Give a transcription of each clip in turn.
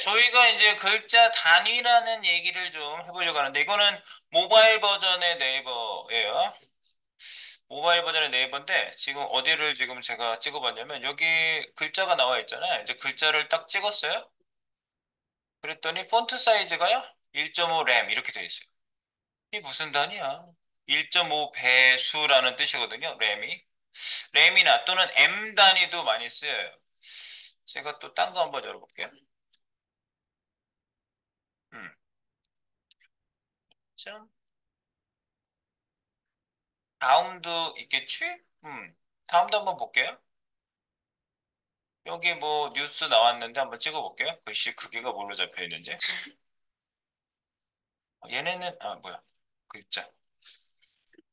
저희가 이제 글자 단위라는 얘기를 좀 해보려고 하는데, 이거는 모바일 버전의 네이버예요. 모바일 버전의 네이버인데, 지금 어디를 지금 제가 찍어봤냐면, 여기 글자가 나와 있잖아요. 이제 글자를 딱 찍었어요. 그랬더니 폰트 사이즈가요? 1.5 램 이렇게 돼 있어요. 이게 무슨 단위야? 1.5 배수라는 뜻이거든요, 램이. 램이나 또는 M 단위도 많이 쓰여요. 제가 또 딴 거 한번 열어볼게요. 음. 자, 다음도 있겠지? 다음도 한번 볼게요. 여기 뭐 뉴스 나왔는데 한번 찍어볼게요. 글씨 크기가 뭘로 잡혀 있는지. 얘네는, 뭐야. 글자.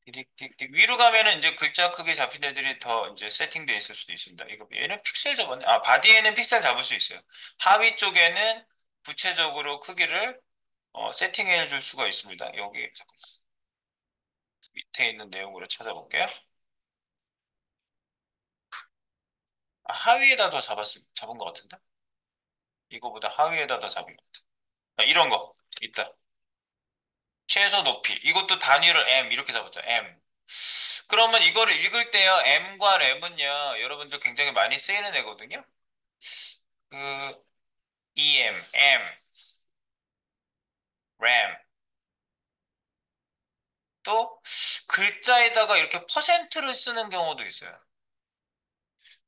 띡띡띡. 위로 가면은 이제 글자 크기 잡힌 애들이 더 이제 세팅되어 있을 수도 있습니다. 이거 얘는 픽셀 잡았네. 바디에는 픽셀 잡을 수 있어요. 하위 쪽에는 구체적으로 크기를 세팅해 줄 수가 있습니다. 여기 잠깐만. 밑에 있는 내용으로 찾아볼게요. 하위에다 더 잡은 것 같은데? 이거보다 하위에다 더 잡은 것 같아. 이런 거 있다. 최소 높이. 이것도 단위를 M 이렇게 잡았죠. M. 그러면 이거를 읽을 때요. M과 램은요. 여러분들 굉장히 많이 쓰이는 애거든요. 그 EM, M, 램. 또 글자에다가 이렇게 퍼센트를 쓰는 경우도 있어요.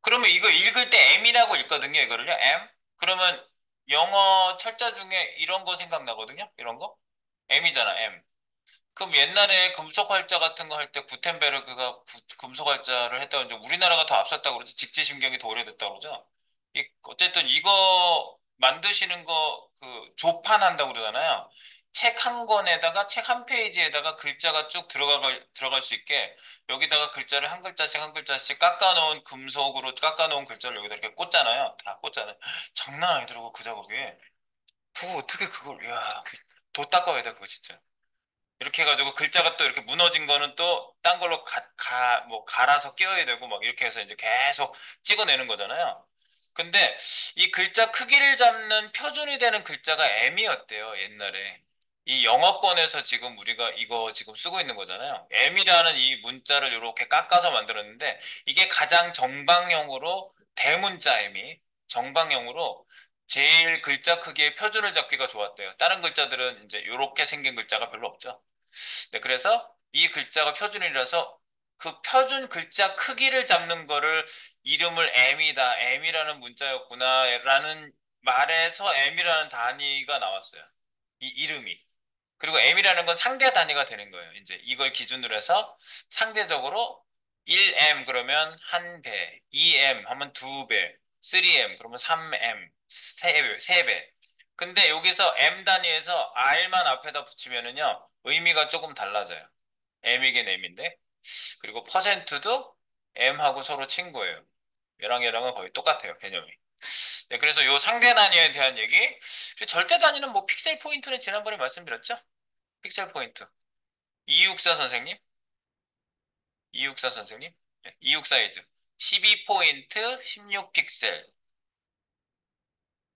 그러면 이거 읽을 때 M이라고 읽거든요. 이거를요. M. 그러면 영어 철자 중에 이런 거 생각나거든요. 이런 거. M이잖아, M. 그럼 옛날에 금속 활자 같은 거 할 때 구텐베르그가 금속 활자를 했다고 이제 우리나라가 더 앞섰다고 그러죠. 직지심경이 더 오래됐다고 그러죠. 어쨌든 이거 만드시는 거 그 조판한다고 그러잖아요. 책 한 권에다가 책 한 페이지에다가 글자가 쭉 들어갈 수 있게 여기다가 글자를 한 글자씩 한 글자씩 깎아놓은 금속으로 깎아놓은 글자를 여기다 이렇게 꽂잖아요. 다 꽂잖아요. 장난 아니더라고 그 작업이. 그거 어떻게 그걸 도 닦아야 돼 그거 진짜. 이렇게 해가지고 글자가 또 이렇게 무너진 거는 또 딴 걸로 뭐 갈아서 끼워야 되고 막 이렇게 해서 이제 계속 찍어내는 거잖아요. 근데 이 글자 크기를 잡는 표준이 되는 글자가 M이었대요, 옛날에. 이 영어권에서 지금 우리가 이거 지금 쓰고 있는 거잖아요. M이라는 이 문자를 이렇게 깎아서 만들었는데 이게 가장 정방형으로 대문자 M이 정방형으로 제일 글자 크기의 표준을 잡기가 좋았대요. 다른 글자들은 이제 이렇게 생긴 글자가 별로 없죠. 네, 그래서 이 글자가 표준이라서 그 표준 글자 크기를 잡는 거를 이름을 M이다, M이라는 문자였구나라는 말에서 M이라는 단위가 나왔어요. 이 이름이. 그리고 M이라는 건 상대 단위가 되는 거예요. 이제 이걸 기준으로 해서 상대적으로 1M 그러면 한 배, 2M 하면 두 배, 3M 그러면 3M, 세 배. 근데 여기서 M 단위에서 R만 앞에다 붙이면은요, 의미가 조금 달라져요. M이긴 M인데. 그리고 퍼센트도 M하고 서로 친구예요. 얘랑은 거의 똑같아요, 개념이. 네, 그래서 요 상대 단위에 대한 얘기. 절대 단위는 뭐 픽셀 포인트는 지난번에 말씀드렸죠? 픽셀 포인트. 이육사 선생님? 이육사 선생님? 네, 이육 사이즈. 12포인트 16픽셀.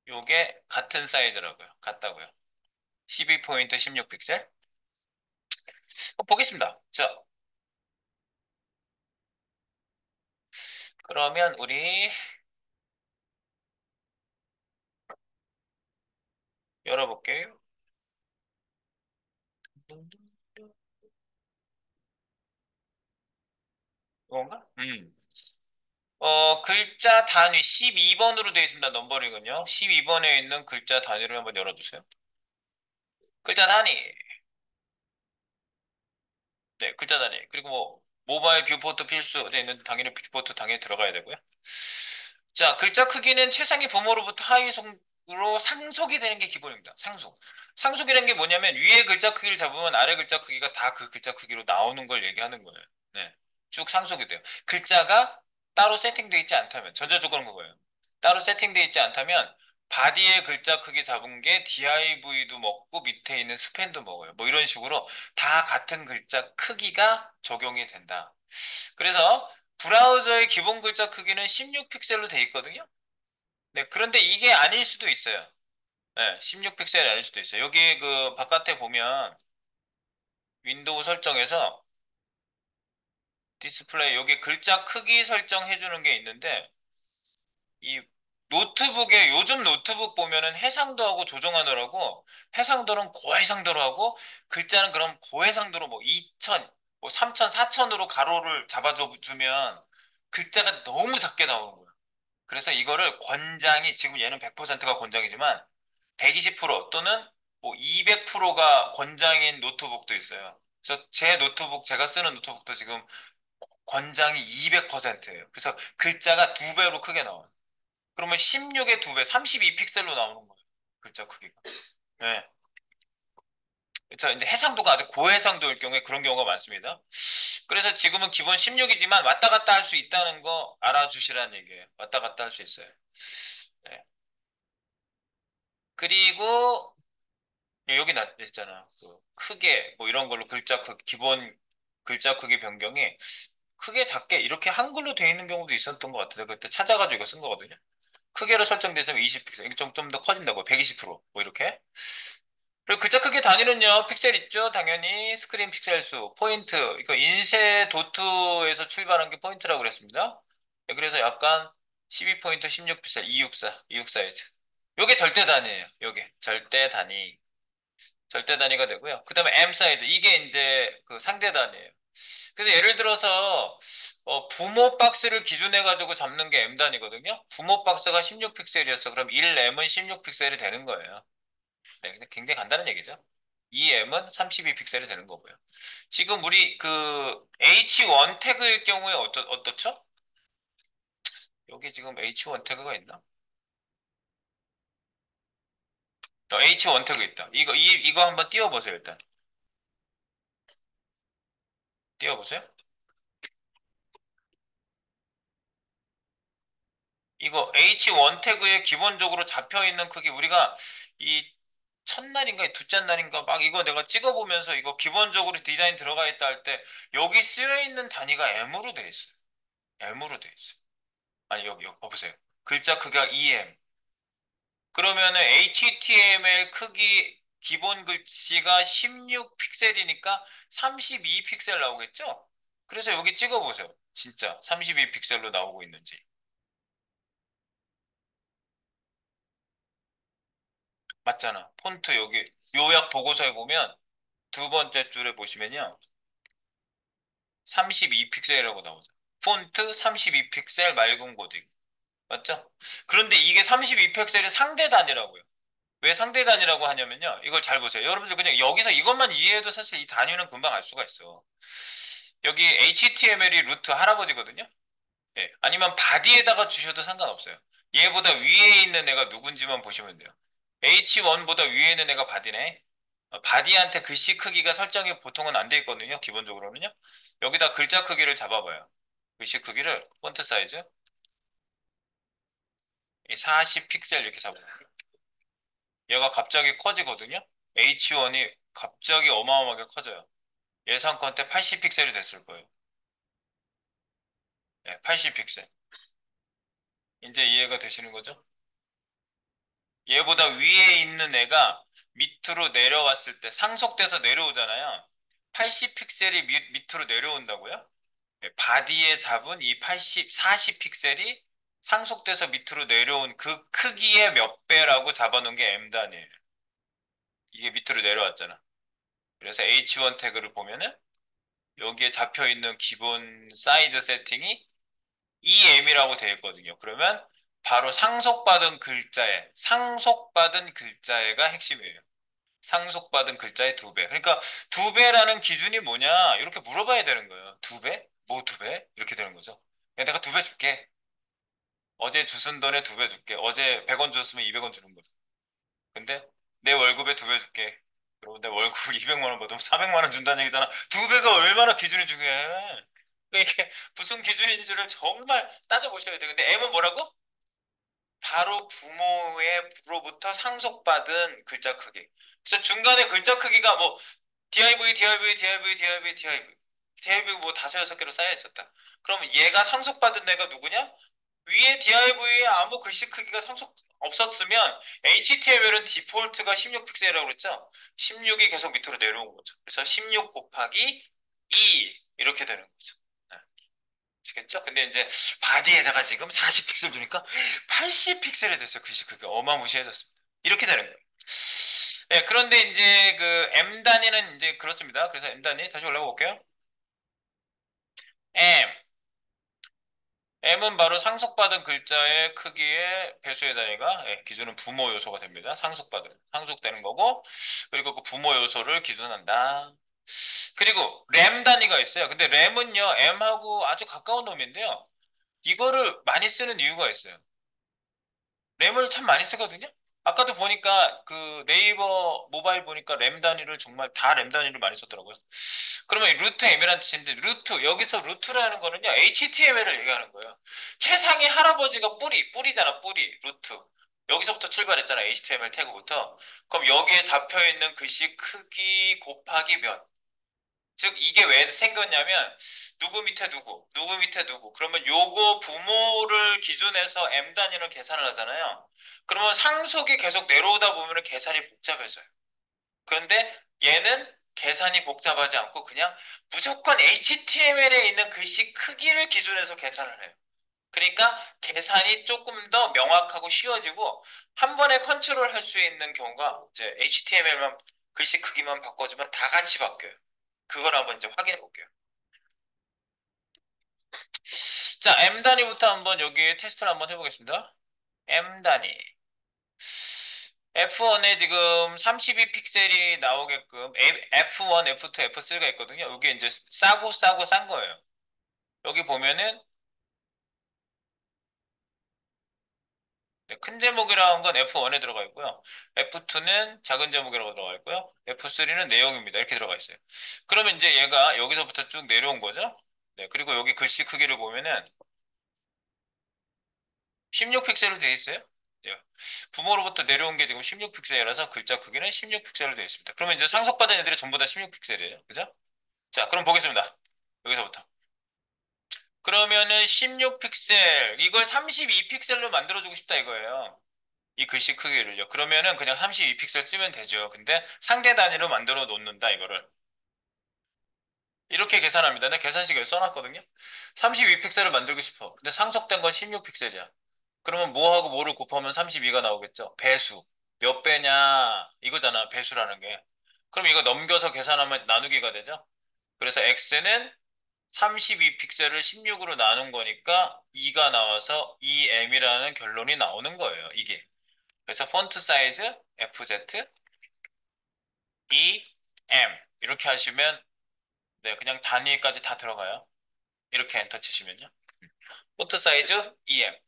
요게 같은 사이즈라고요. 같다고요. 12포인트 16픽셀. 보겠습니다. 자, 그러면 우리 열어볼게요. 이건가? 글자 단위 12번으로 되어 있습니다. 넘버링은요. 12번에 있는 글자 단위를 한번 열어주세요. 글자 단위. 네, 글자 단위. 그리고 뭐, 모바일 뷰포트 필수 되어 있는 당연히 뷰포트 당연히 들어가야 되고요. 자, 글자 크기는 최상위 부모로부터 하위 속으로 상속이 되는 게 기본입니다. 상속. 상속이라는 게 뭐냐면 위에 글자 크기를 잡으면 아래 글자 크기가 다 그 글자 크기로 나오는 걸 얘기하는 거예요. 네. 쭉 상속이 돼요. 글자가 따로 세팅되어 있지 않다면, 전자조건은 그거예요. 따로 세팅되어 있지 않다면, 바디의 글자 크기 잡은 게 DIV도 먹고 밑에 있는 스팬도 먹어요. 뭐 이런 식으로 다 같은 글자 크기가 적용이 된다. 그래서 브라우저의 기본 글자 크기는 16픽셀로 돼 있거든요. 네, 그런데 이게 아닐 수도 있어요. 네, 16픽셀이 아닐 수도 있어요. 여기 그 바깥에 보면 윈도우 설정에서 디스플레이 여기 글자 크기 설정해 주는 게 있는데 이 노트북에 요즘 노트북 보면은 해상도하고 조정하느라고 해상도는 고해상도로 하고 글자는 그럼 고해상도로 뭐 2000, 뭐 3000, 4000으로 가로를 잡아줘 주면 글자가 너무 작게 나오는 거예요. 그래서 이거를 권장이 지금 얘는 100%가 권장이지만 120% 또는 뭐 200%가 권장인 노트북도 있어요. 그래서 제 노트북 제가 쓰는 노트북도 지금 권장이 200%예요. 그래서 글자가 두 배로 크게 나와요. 그러면 16의 두 배, 32 픽셀로 나오는 거예요. 글자 크기가. 네. 그래서 이제 해상도가 아주 고해상도일 경우에 그런 경우가 많습니다. 그래서 지금은 기본 16이지만 왔다 갔다 할 수 있다는 거 알아주시라는 얘기예요. 왔다 갔다 할 수 있어요. 네. 그리고 여기 있잖아. 그 크게 뭐 이런 걸로 글자 기본 글자 크기 변경이 크게 작게 이렇게 한글로 되어 있는 경우도 있었던 것 같아요. 그때 찾아가지고 이거 쓴 거거든요. 크게로 설정돼서 20픽셀, 이게 좀 더 커진다고. 120%뭐 이렇게. 그리고 글자 크기 단위는요, 픽셀 있죠? 당연히 스크린 픽셀 수, 포인트. 이거 인쇄 도트에서 출발한 게 포인트라고 그랬습니다. 네, 그래서 약간 12포인트 16픽셀 264, 264이죠. 요게 절대 단위예요. 요게 절대 단위. 절대 단위가 되고요. 그 다음에 M 사이즈. 이게 이제 그 상대 단위예요. 그래서 예를 들어서 부모 박스를 기준해 가지고 잡는 게 M 단위거든요. 부모 박스가 16픽셀이었어. 그럼 1M은 16픽셀이 되는 거예요. 네, 근데 굉장히 간단한 얘기죠. 2M은 32픽셀이 되는 거고요. 지금 우리 그 H1 태그일 경우에 어떻죠? 여기 지금 H1 태그가 있나? H1 태그 있다. 이거 한번 띄워보세요, 일단. 띄워보세요. 이거 H1 태그에 기본적으로 잡혀 있는 크기 우리가 이 첫날인가 둘째 날인가 막 이거 내가 찍어보면서 이거 기본적으로 디자인 들어가 있다 할 때 여기 쓰여 있는 단위가 M으로 돼 있어요. M으로 돼 있어요. 아니 여기 봐보세요. 글자 크기가 EM. 그러면은 HTML 크기 기본 글씨가 16픽셀이니까 32픽셀 나오겠죠? 그래서 여기 찍어보세요. 진짜 32픽셀로 나오고 있는지. 맞잖아. 폰트 여기 요약 보고서에 보면 두 번째 줄에 보시면요. 32픽셀이라고 나오죠. 폰트 32픽셀 맑은 고딕. 맞죠? 그런데 이게 32픽셀이 상대 단위라고요. 왜 상대 단위라고 하냐면요. 이걸 잘 보세요. 여러분들 그냥 여기서 이것만 이해해도 사실 이 단위는 금방 알 수가 있어. 여기 HTML이 루트 할아버지거든요. 예. 아니면 바디에다가 주셔도 상관없어요. 얘보다 위에 있는 애가 누군지만 보시면 돼요. H1보다 위에 있는 애가 바디네. 바디한테 글씨 크기가 설정이 보통은 안 돼 있거든요. 기본적으로는요. 여기다 글자 크기를 잡아봐요. 글씨 크기를 폰트 사이즈 40픽셀 이렇게 잡아요. 얘가 갑자기 커지거든요. H1이 갑자기 어마어마하게 커져요. 예상권 때 80픽셀이 됐을 거예요. 네, 80픽셀. 이제 이해가 되시는 거죠? 얘보다 위에 있는 애가 밑으로 내려왔을 때 상속돼서 내려오잖아요. 80픽셀이 밑으로 내려온다고요? 네, 바디에 잡은 이 80, 40픽셀이 상속돼서 밑으로 내려온 그 크기의 몇 배라고 잡아놓은 게 M 단위예요. 이게 밑으로 내려왔잖아. 그래서 H1 태그를 보면은 여기에 잡혀 있는 기본 사이즈 세팅이 EM이라고 되어 있거든요. 그러면 바로 상속받은 글자애가 핵심이에요. 상속받은 글자의 두 배. 그러니까 두 배라는 기준이 뭐냐? 이렇게 물어봐야 되는 거예요. 두 배? 뭐 두 배? 이렇게 되는 거죠. 야, 내가 두 배 줄게. 어제 주순 돈에 두 배 줄게. 어제 100원 줬으면 200원 주는 거야. 근데 내 월급에 두 배 줄게. 그리고 내 월급 200만 원 받으면 400만 원 준다는 얘기잖아. 두 배가 얼마나 기준이 중요해. 그러니까 이게 무슨 기준인지를 정말 따져보셔야 돼. 근데 M은 뭐라고? 바로 부모로부터 상속받은 글자 크기. 그래서 중간에 글자 크기가 뭐 div, div, div, div, div, div 뭐 다섯 여섯 개로 쌓여 있었다. 그럼 얘가 상속받은 애가 누구냐? 위에 div에 아무 글씨 크기가 상속 없었으면 HTML은 디폴트가 16픽셀이라고 그랬죠? 16이 계속 밑으로 내려온 거죠. 그래서 16 곱하기 2 이렇게 되는 거죠. 네, 아시겠죠? 근데 이제 바디에다가 지금 40픽셀 주니까 80픽셀이 됐어요. 글씨 크기가 어마무시해졌습니다. 이렇게 되는 거예요. 네, 그런데 이제 그 M 단위는 이제 그렇습니다. 그래서 M 단위 다시 올라가 볼게요. M M은 바로 상속받은 글자의 크기의 배수의 단위가 기준은 부모 요소가 됩니다. 상속되는 거고 그리고 그 부모 요소를 기준한다. 그리고 램 단위가 있어요. 근데 램은요 M하고 아주 가까운 놈인데요. 이거를 많이 쓰는 이유가 있어요. 램을 참 많이 쓰거든요. 아까도 보니까 그 네이버 모바일 보니까 램 단위를 정말 다 램 단위를 많이 썼더라고요. 그러면 이 루트 M이라는 뜻인데 루트 여기서 루트라는 거는요 HTML을 얘기하는 거예요. 최상의 할아버지가 뿌리잖아 뿌리 루트. 여기서부터 출발했잖아 HTML 태그부터. 그럼 여기에 잡혀 있는 글씨 크기 곱하기 몇. 즉 이게 왜 생겼냐면 누구 밑에 누구 밑에 누구. 그러면 요거 부모를 기준해서 M 단위로 계산을 하잖아요. 그러면 상속이 계속 내려오다 보면 계산이 복잡해져요. 그런데 얘는 계산이 복잡하지 않고 그냥 무조건 HTML에 있는 글씨 크기를 기준해서 계산을 해요. 그러니까 계산이 조금 더 명확하고 쉬워지고 한 번에 컨트롤 할 수 있는 경우가 이제 HTML만 글씨 크기만 바꿔주면 다 같이 바뀌어요. 그걸 한번 이제 확인해 볼게요. 자, M 단위부터 한번 여기 테스트를 한번 해보겠습니다. M 단위. F1에 지금 32 픽셀이 나오게끔 F1, F2, F3가 있거든요. 여기 이제 싸고 싼 거예요. 여기 보면은 큰 제목이라는 건 F1에 들어가 있고요. F2는 작은 제목이라고 들어가 있고요. F3는 내용입니다. 이렇게 들어가 있어요. 그러면 이제 얘가 여기서부터 쭉 내려온 거죠. 네, 그리고 여기 글씨 크기를 보면은 16픽셀로 되어 있어요. 예. 부모로부터 내려온 게 지금 16픽셀이라서 글자 크기는 16픽셀로 되어 있습니다. 그러면 이제 상속받은 애들이 전부 다 16픽셀이에요. 그죠? 자, 그럼 보겠습니다. 여기서부터. 그러면은 16픽셀, 이걸 32픽셀로 만들어주고 싶다 이거예요. 이 글씨 크기를요. 그러면은 그냥 32픽셀 쓰면 되죠. 근데 상대 단위로 만들어 놓는다 이거를. 이렇게 계산합니다. 내가 계산식을 써놨거든요. 32픽셀을 만들고 싶어. 근데 상속된 건 16픽셀이야. 그러면 뭐하고 뭐를 곱하면 32가 나오겠죠? 배수. 몇 배냐? 이거잖아, 배수라는 게. 그럼 이거 넘겨서 계산하면 나누기가 되죠? 그래서 x는 32픽셀을 16으로 나눈 거니까 2가 나와서 2m이라는 결론이 나오는 거예요, 이게. 그래서 폰트 사이즈 FZ 2M 이렇게 하시면 네, 그냥 단위까지 다 들어가요. 이렇게 엔터 치시면요. 폰트 사이즈 2M.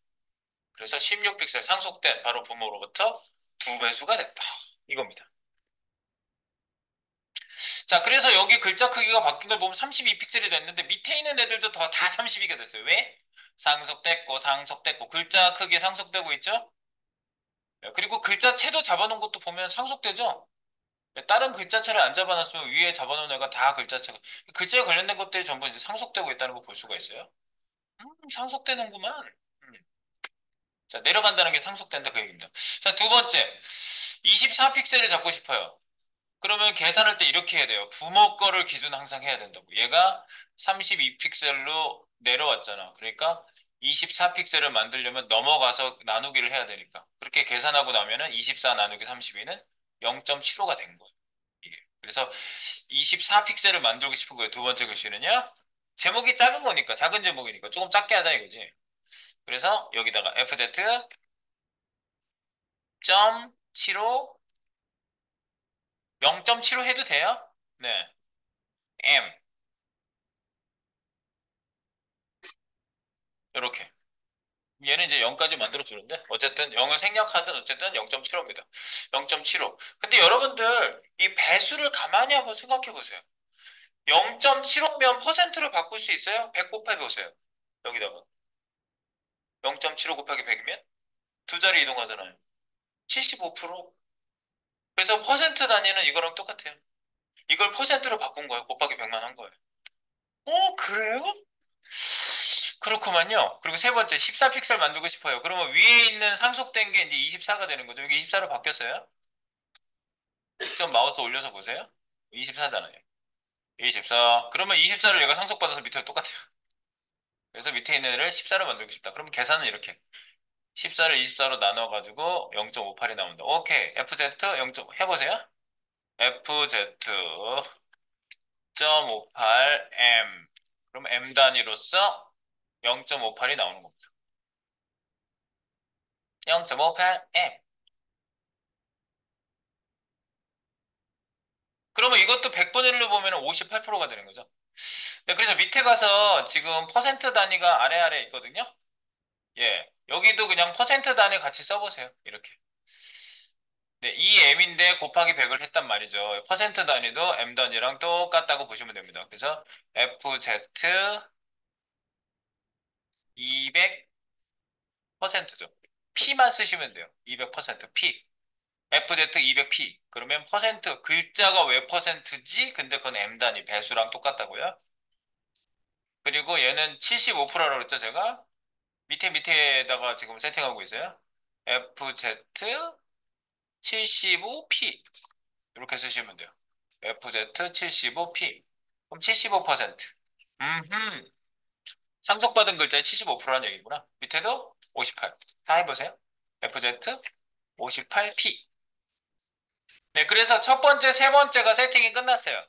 그래서 16픽셀 상속된 바로 부모로부터 두 배수가 됐다. 이겁니다. 자, 그래서 여기 글자 크기가 바뀐 걸 보면 32픽셀이 됐는데 밑에 있는 애들도 다 32가 됐어요. 왜? 상속됐고 글자 크기 상속되고 있죠? 네, 그리고 글자체도 잡아놓은 것도 보면 상속되죠? 네, 다른 글자체를 안 잡아놨으면 위에 잡아놓은 애가 다 글자체가 글자에 관련된 것들이 전부 이제 상속되고 있다는 거 볼 수가 있어요. 상속되는구만. 자, 내려간다는 게 상속된다 그 얘기입니다. 자, 두 번째. 24픽셀을 잡고 싶어요. 그러면 계산할 때 이렇게 해야 돼요. 부모 거를 기준 항상 해야 된다고. 얘가 32픽셀로 내려왔잖아. 그러니까 24픽셀을 만들려면 넘어가서 나누기를 해야 되니까. 그렇게 계산하고 나면은 24 나누기 32는 0.75가 된 거예요. 이게. 그래서 24픽셀을 만들고 싶은 거예요. 두 번째 글씨는요. 제목이 작은 거니까, 작은 제목이니까 조금 작게 하자 이거지. 그래서 여기다가 FZ 0.75 0.75 해도 돼요? 네. M 이렇게 얘는 이제 0까지 만들어 주는데 어쨌든 0을 생략하든 어쨌든 0.75입니다. 0.75. 근데 여러분들 이 배수를 가만히 한번 생각해 보세요. 0.75면 퍼센트로 바꿀 수 있어요? 100 곱해 보세요. 여기다가 0.75 곱하기 100이면 두 자리 이동하잖아요. 75%. 그래서 퍼센트 단위는 이거랑 똑같아요. 이걸 퍼센트로 바꾼 거예요. 곱하기 100만 한 거예요. 그래요? 그렇구만요. 그리고 세 번째, 14픽셀 만들고 싶어요. 그러면 위에 있는 상속된 게 이제 24가 되는 거죠. 여기 24로 바뀌었어요. 직접 마우스 올려서 보세요. 24잖아요. 24. 그러면 24를 얘가 상속받아서 밑에 똑같아요. 그래서 밑에 있는 애를 14로 만들고 싶다. 그럼 계산은 이렇게. 14를 24로 나눠가지고 0.58이 나온다. 오케이. FZ 0. 해보세요. FZ 0.58M. 그럼 M 단위로서 0.58이 나오는 겁니다. 0.58M. 그러면 이것도 100분의 1로 보면 58%가 되는 거죠. 네, 그래서 밑에 가서 지금 퍼센트 단위가 아래 있거든요. 예. 여기도 그냥 퍼센트 단위 같이 써보세요. 이렇게. 네, 이 M인데 곱하기 100을 했단 말이죠. 퍼센트 단위도 M 단위랑 똑같다고 보시면 됩니다. 그래서 FZ 200%죠. P만 쓰시면 돼요. 200% P. FZ 200P. 그러면 퍼센트, 글자가 왜 퍼센트지? 근데 그건 M 단위 배수랑 똑같다고요. 그리고 얘는 75%라고 그랬죠, 제가? 밑에다가 지금 세팅하고 있어요. FZ 75P. 이렇게 쓰시면 돼요. FZ 75P. 그럼 75%. 음흠. 상속받은 글자의 75%라는 얘기구나. 밑에도 58. 다 해보세요. FZ 58P. 네, 그래서 첫 번째, 세 번째가 세팅이 끝났어요.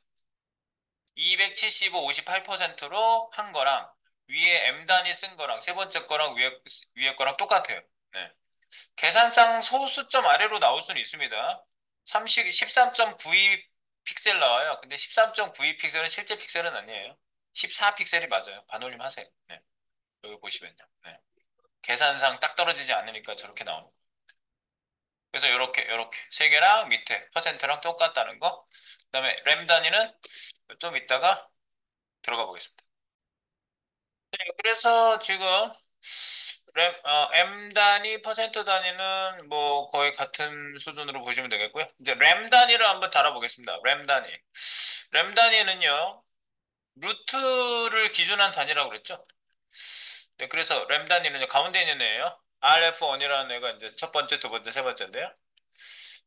275, 58%로 한 거랑 위에 M 단위 쓴 거랑 세 번째 거랑 위에 거랑 똑같아요. 네. 계산상 소수점 아래로 나올 수는 있습니다. 13.92 픽셀 나와요. 근데 13.92 픽셀은 실제 픽셀은 아니에요. 14 픽셀이 맞아요. 반올림 하세요. 네. 여기 보시면요. 네. 계산상 딱 떨어지지 않으니까 저렇게 나오는 거예요. 그래서 이렇게 세 개랑 밑에 퍼센트랑 똑같다는 거. 그다음에 램 단위는 좀 이따가 들어가 보겠습니다. 네, 그래서 지금 M 단위, 퍼센트 단위는 뭐 거의 같은 수준으로 보시면 되겠고요. 이제 램 단위를 한번 달아보겠습니다. 램 단위. 램 단위는요, 루트를 기준한 단위라고 그랬죠? 네, 그래서 램 단위는 가운데 있는 애예요. RF1이라는 애가 이제 첫 번째, 두 번째, 세 번째인데요.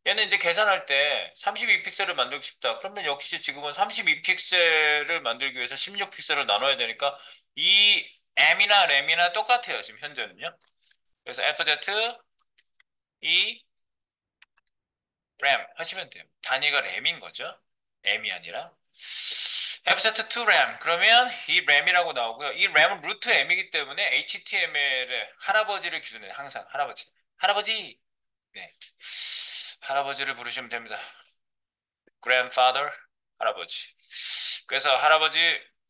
얘는 이제 계산할 때 32픽셀을 만들고 싶다. 그러면 역시 지금은 32픽셀을 만들기 위해서 16픽셀을 나눠야 되니까 이 M이나 램이나 똑같아요. 지금 현재는요. 그래서 FZ 이 램 하시면 돼요. 단위가 램인 거죠. M이 아니라. FZ2 램. 그러면 이 램이라고 나오고요. 이 램은 루트 M이기 때문에 HTML의 할아버지를 기준해요. 항상 할아버지. 할아버지. 네. 할아버지를 부르시면 됩니다. grandfather, 할아버지. 그래서 할아버지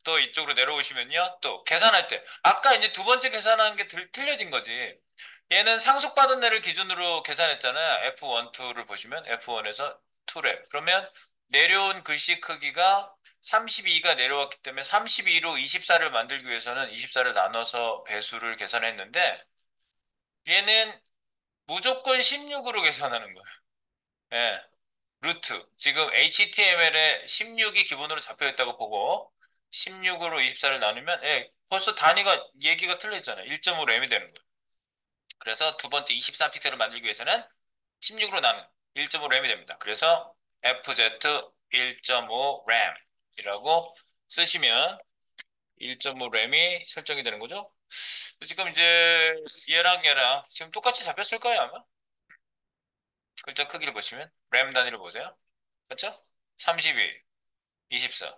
또 이쪽으로 내려오시면요. 또 계산할 때 아까 이제 두 번째 계산한 게 틀려진 거지. 얘는 상속받은 애를 기준으로 계산했잖아요. F1, 2를 보시면 F1에서 2래. 그러면 내려온 글씨 크기가 32가 내려왔기 때문에 32로 24를 만들기 위해서는 24를 나눠서 배수를 계산했는데 얘는 무조건 16으로 계산하는 거예요. 예. 루트. 지금 HTML에 16이 기본으로 잡혀 있다고 보고 16으로 24를 나누면 예, 벌써 단위가 얘기가 틀려있잖아요. 1.5 램이 되는 거예요. 그래서 두 번째 24픽셀을 만들기 위해서는 16으로 나눈 1.5 램이 됩니다. 그래서 FZ 1.5 램이라고 쓰시면 1.5 램이 설정이 되는 거죠. 지금 이제 얘랑 지금 똑같이 잡혔을 거예요, 아마. 글자 크기를 보시면 램 단위를 보세요. 그렇죠? 32, 24.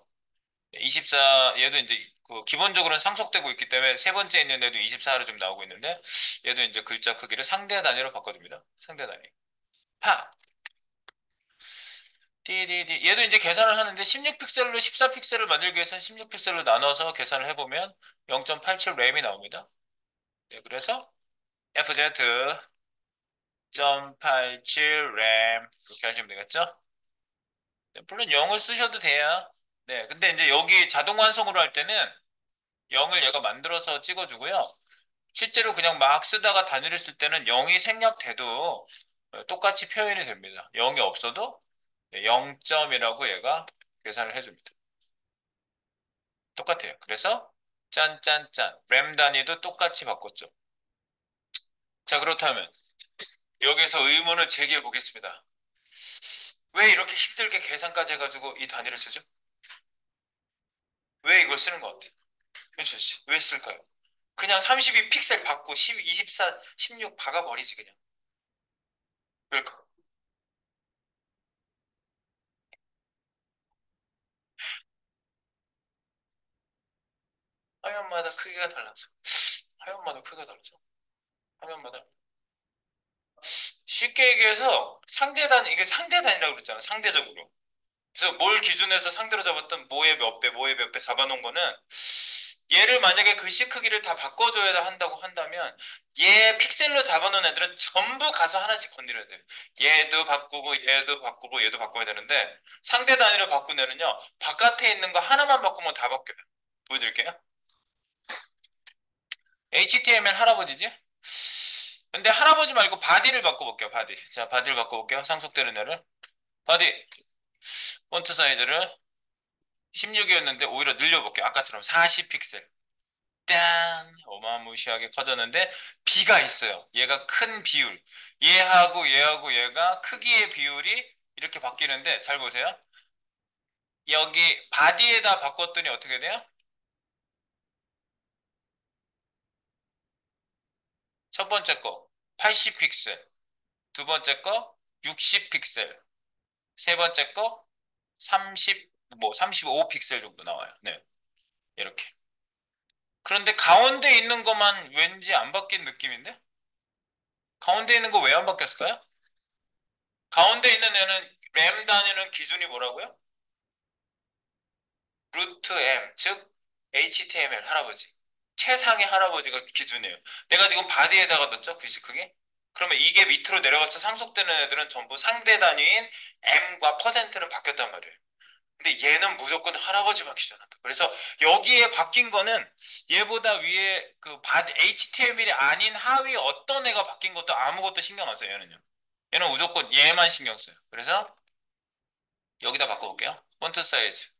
24, 얘도 이제 그 기본적으로는 상속되고 있기 때문에 세 번째 있는 애도 24로 좀 나오고 있는데 얘도 이제 글자 크기를 상대 단위로 바꿔줍니다. 상대 단위. 파! 띠디디. 얘도 이제 계산을 하는데 16픽셀로 14픽셀을 만들기 위해서는 16픽셀로 나눠서 계산을 해보면 0.87 램이 나옵니다. 네, 그래서 FZ 0.87 램 이렇게 하시면 되겠죠? 네, 물론 0을 쓰셔도 돼요. 네, 근데 이제 여기 자동 완성으로 할 때는 0을 얘가 만들어서 찍어주고요. 실제로 그냥 막 쓰다가 단위를 쓸 때는 0이 생략돼도 똑같이 표현이 됩니다. 0이 없어도 0점이라고 얘가 계산을 해줍니다. 똑같아요. 그래서 짠짠짠. 램 단위도 똑같이 바꿨죠. 자, 그렇다면 여기서 의문을 제기해 보겠습니다. 왜 이렇게 힘들게 계산까지 해가지고 이 단위를 쓰죠? 왜 이걸 쓰는 것 같아요? 현준 씨, 왜 쓸까요? 그냥 32 픽셀 받고 10, 24, 16 박아버리지 그냥. 왜일까? 화면마다 크기가 달라서. 화면마다 크기가 달라서. 화면마다. 쉽게 얘기해서 상대단, 이게 상대단이라고 그랬잖아. 상대적으로. 그래서 뭘 기준해서 상대로 잡았던 뭐의 몇 배, 뭐의 몇 배 잡아놓은 거는 얘를 만약에 글씨 크기를 다 바꿔줘야 한다고 한다면 얘 픽셀로 잡아놓은 애들은 전부 가서 하나씩 건드려야 돼요. 얘도 바꾸고 얘도 바꾸고 얘도 바꿔야 되는데 상대 단위로 바꾼 애는요. 바깥에 있는 거 하나만 바꾸면 다 바뀌어요. 보여드릴게요. HTML 할아버지지? 근데 할아버지 말고 바디를 바꿔볼게요. 바디. 자, 바디를 바꿔볼게요. 상속되는 애를. 바디 폰트 사이즈를 16이었는데 오히려 늘려볼게요. 아까처럼 40 픽셀. 짠! 어마무시하게 커졌는데 B가 있어요. 얘가 큰 비율. 얘하고 얘가 크기의 비율이 이렇게 바뀌는데 잘 보세요. 여기 바디에다 바꿨더니 어떻게 돼요? 첫 번째 거 80 픽셀, 두 번째 거 60 픽셀, 세 번째 거 30, 뭐 35 픽셀 정도 나와요. 네, 이렇게. 그런데 가운데 있는 것만 왠지 안 바뀐 느낌인데? 가운데 있는 거 왜 안 바뀌었을까요? 가운데 있는 애는 램 단위는 기준이 뭐라고요? 루트 M, 즉 HTML 할아버지. 최상의 할아버지가 기준이에요. 내가 지금 바디에다가 넣었죠? 글씨 크기? 그러면 이게 밑으로 내려가서 상속되는 애들은 전부 상대 단위인 M과 퍼센트는 바뀌었단 말이에요. 근데 얘는 무조건 할아버지만 기준한다. 그래서 여기에 바뀐 거는 얘보다 위에 그 바디 HTML이 아닌 하위 어떤 애가 바뀐 것도 아무것도 신경 안 써요, 얘는요. 얘는 무조건 얘만 신경 써요. 그래서 여기다 바꿔볼게요. 폰트 사이즈.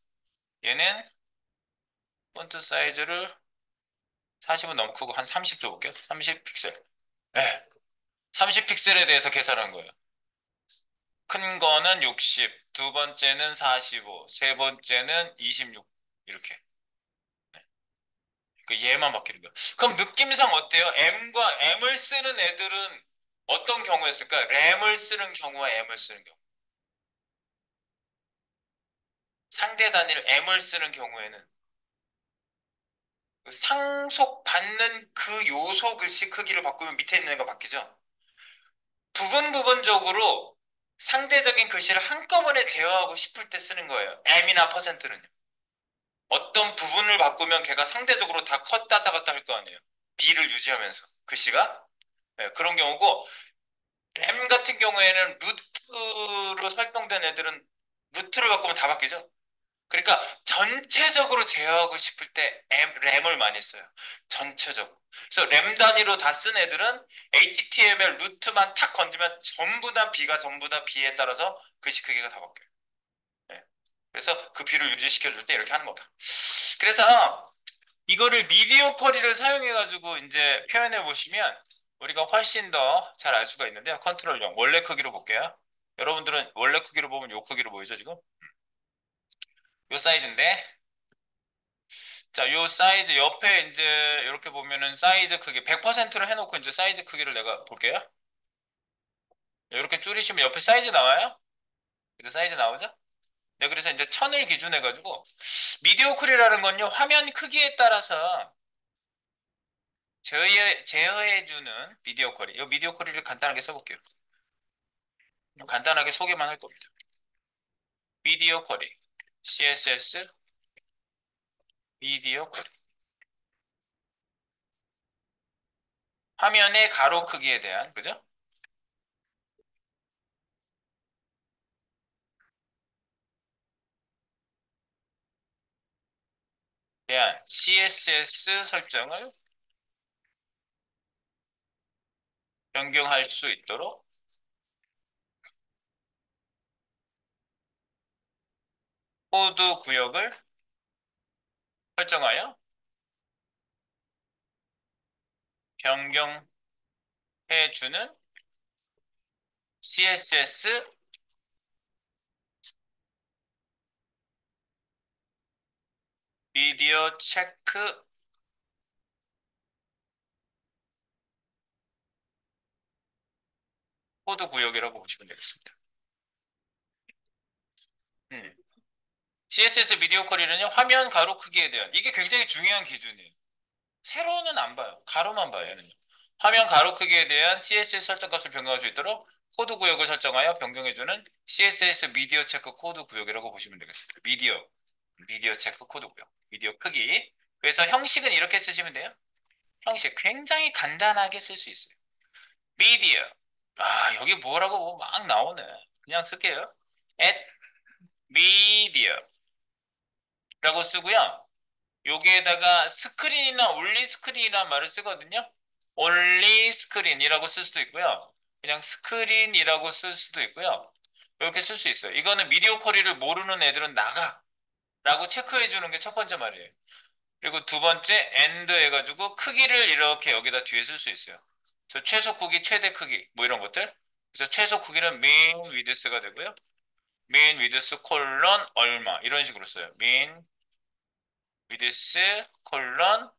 얘는 폰트 사이즈를 40은 너무 크고 한 30 줘볼게요. 30 픽셀. 네. 30 픽셀에 대해서 계산한 거예요. 큰 거는 60, 두 번째는 45, 세 번째는 26. 이렇게. 그 얘만 바뀌는 거예요. 그럼 느낌상 어때요? M을 쓰는 애들은 어떤 경우였을까? 램을 쓰는 경우와 M을 쓰는 경우. 상대 단위를 M을 쓰는 경우에는 그 상속받는 그 요소 글씨 크기를 바꾸면 밑에 있는 애가 바뀌죠? 부분적으로 상대적인 글씨를 한꺼번에 제어하고 싶을 때 쓰는 거예요. M이나 퍼센트는요. 어떤 부분을 바꾸면 걔가 상대적으로 다 컸다 작았다 할 거 아니에요. B를 유지하면서 글씨가 네, 그런 경우고 M 같은 경우에는 루트로 설정된 애들은 루트를 바꾸면 다 바뀌죠. 그러니까 전체적으로 제어하고 싶을 때 램을 많이 써요. 전체적으로. 그래서 램 단위로 다 쓴 애들은 HTML 루트만 탁 건드면 전부 다 B가 전부 다 B에 따라서 글씨 크기가 다 바뀌어요. 네. 그래서 그 B를 유지시켜줄 때 이렇게 하는 거다. 그래서 이거를 미디어 쿼리를 사용해가지고 이제 표현해 보시면 우리가 훨씬 더 잘 알 수가 있는데요. 컨트롤 0. 원래 크기로 볼게요. 여러분들은 원래 크기로 보면 요 크기로 보이죠, 지금? 요 사이즈인데 자, 요 사이즈 옆에 이제 이렇게 보면은 사이즈 크기 100%로 해놓고 이제 사이즈 크기를 내가 볼게요. 이렇게 줄이시면 옆에 사이즈 나와요? 그래서 사이즈 나오죠? 네, 그래서 이제 1000을 기준해가지고 미디어 퀄이라는 건요 화면 크기에 따라서 제어해주는 미디어 퀄이. 이 미디어 퀄리를 간단하게 써볼게요. 간단하게 소개만 할 겁니다. 미디어 퀄리, CSS 미디어 퀄리. 화면의 가로 크기에 대한 그죠? 대한 CSS 설정을 변경할 수 있도록 코드 구역을 설정하여 변경해주는 CSS 미디어 체크 코드 구역이라고 보시면 되겠습니다. 음. CSS 미디어 쿼리는요, 화면 가로 크기에 대한, 이게 굉장히 중요한 기준이에요. 세로는 안 봐요. 가로만 봐요, 얘는요. 화면 가로 크기에 대한 CSS 설정 값을 변경할 수 있도록 코드 구역을 설정하여 변경해주는 CSS 미디어 체크 코드 구역이라고 보시면 되겠습니다. 미디어 체크 코드 구역. 미디어 크기. 그래서 형식은 이렇게 쓰시면 돼요. 형식 굉장히 간단하게 쓸 수 있어요. 미디어. 아, 여기 뭐라고 뭐 막 나오네. 그냥 쓸게요. at media라고 쓰고요. 여기에다가 스크린이나 올리 스크린이라는 말을 쓰거든요. 올리 스크린이라고 쓸 수도 있고요. 그냥 스크린이라고 쓸 수도 있고요. 이렇게 쓸 수 있어요. 이거는 미디어 쿼리를 모르는 애들은 나가 라고 체크해 주는 게 첫 번째 말이에요. 그리고 두 번째 end 해가지고 크기를 이렇게 여기다 뒤에 쓸 수 있어요. 저 최소 크기, 최대 크기 뭐 이런 것들. 그래서 최소 크기는 min width가 되고요. min width 콜론 얼마 이런 식으로 써요. min width 콜론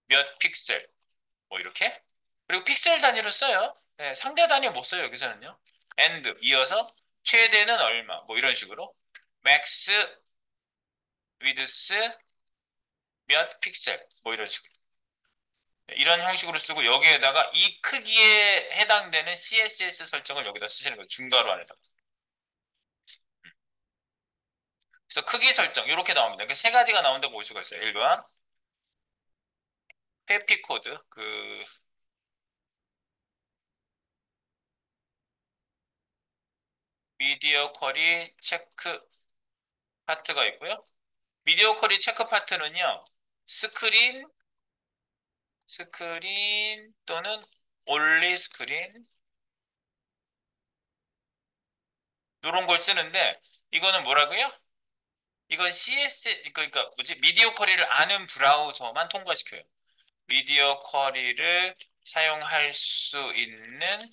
몇 픽셀 뭐 이렇게. 그리고 픽셀 단위로 써요. 네, 상대 단위 못 써요 여기서는요. and 이어서 최대는 얼마 뭐 이런 식으로 max width 몇 픽셀 뭐 이런 식으로. 이런 형식으로 쓰고 여기에다가 이 크기에 해당되는 CSS 설정을 여기다 쓰시는 거예요. 중괄호 안에다가. 그래서 크기 설정 이렇게 나옵니다. 세 가지가 나온다고 볼 수가 있어요. 1번 회피 코드 미디어 쿼리 체크 파트가 있고요. 미디어 쿼리 체크 파트는요. 스크린 또는 올리 스크린 이런 걸 쓰는데 이거는 뭐라고요? 이건 그러니까 뭐지? 미디어 쿼리를 아는 브라우저만 통과시켜요. 미디어 쿼리를 사용할 수 있는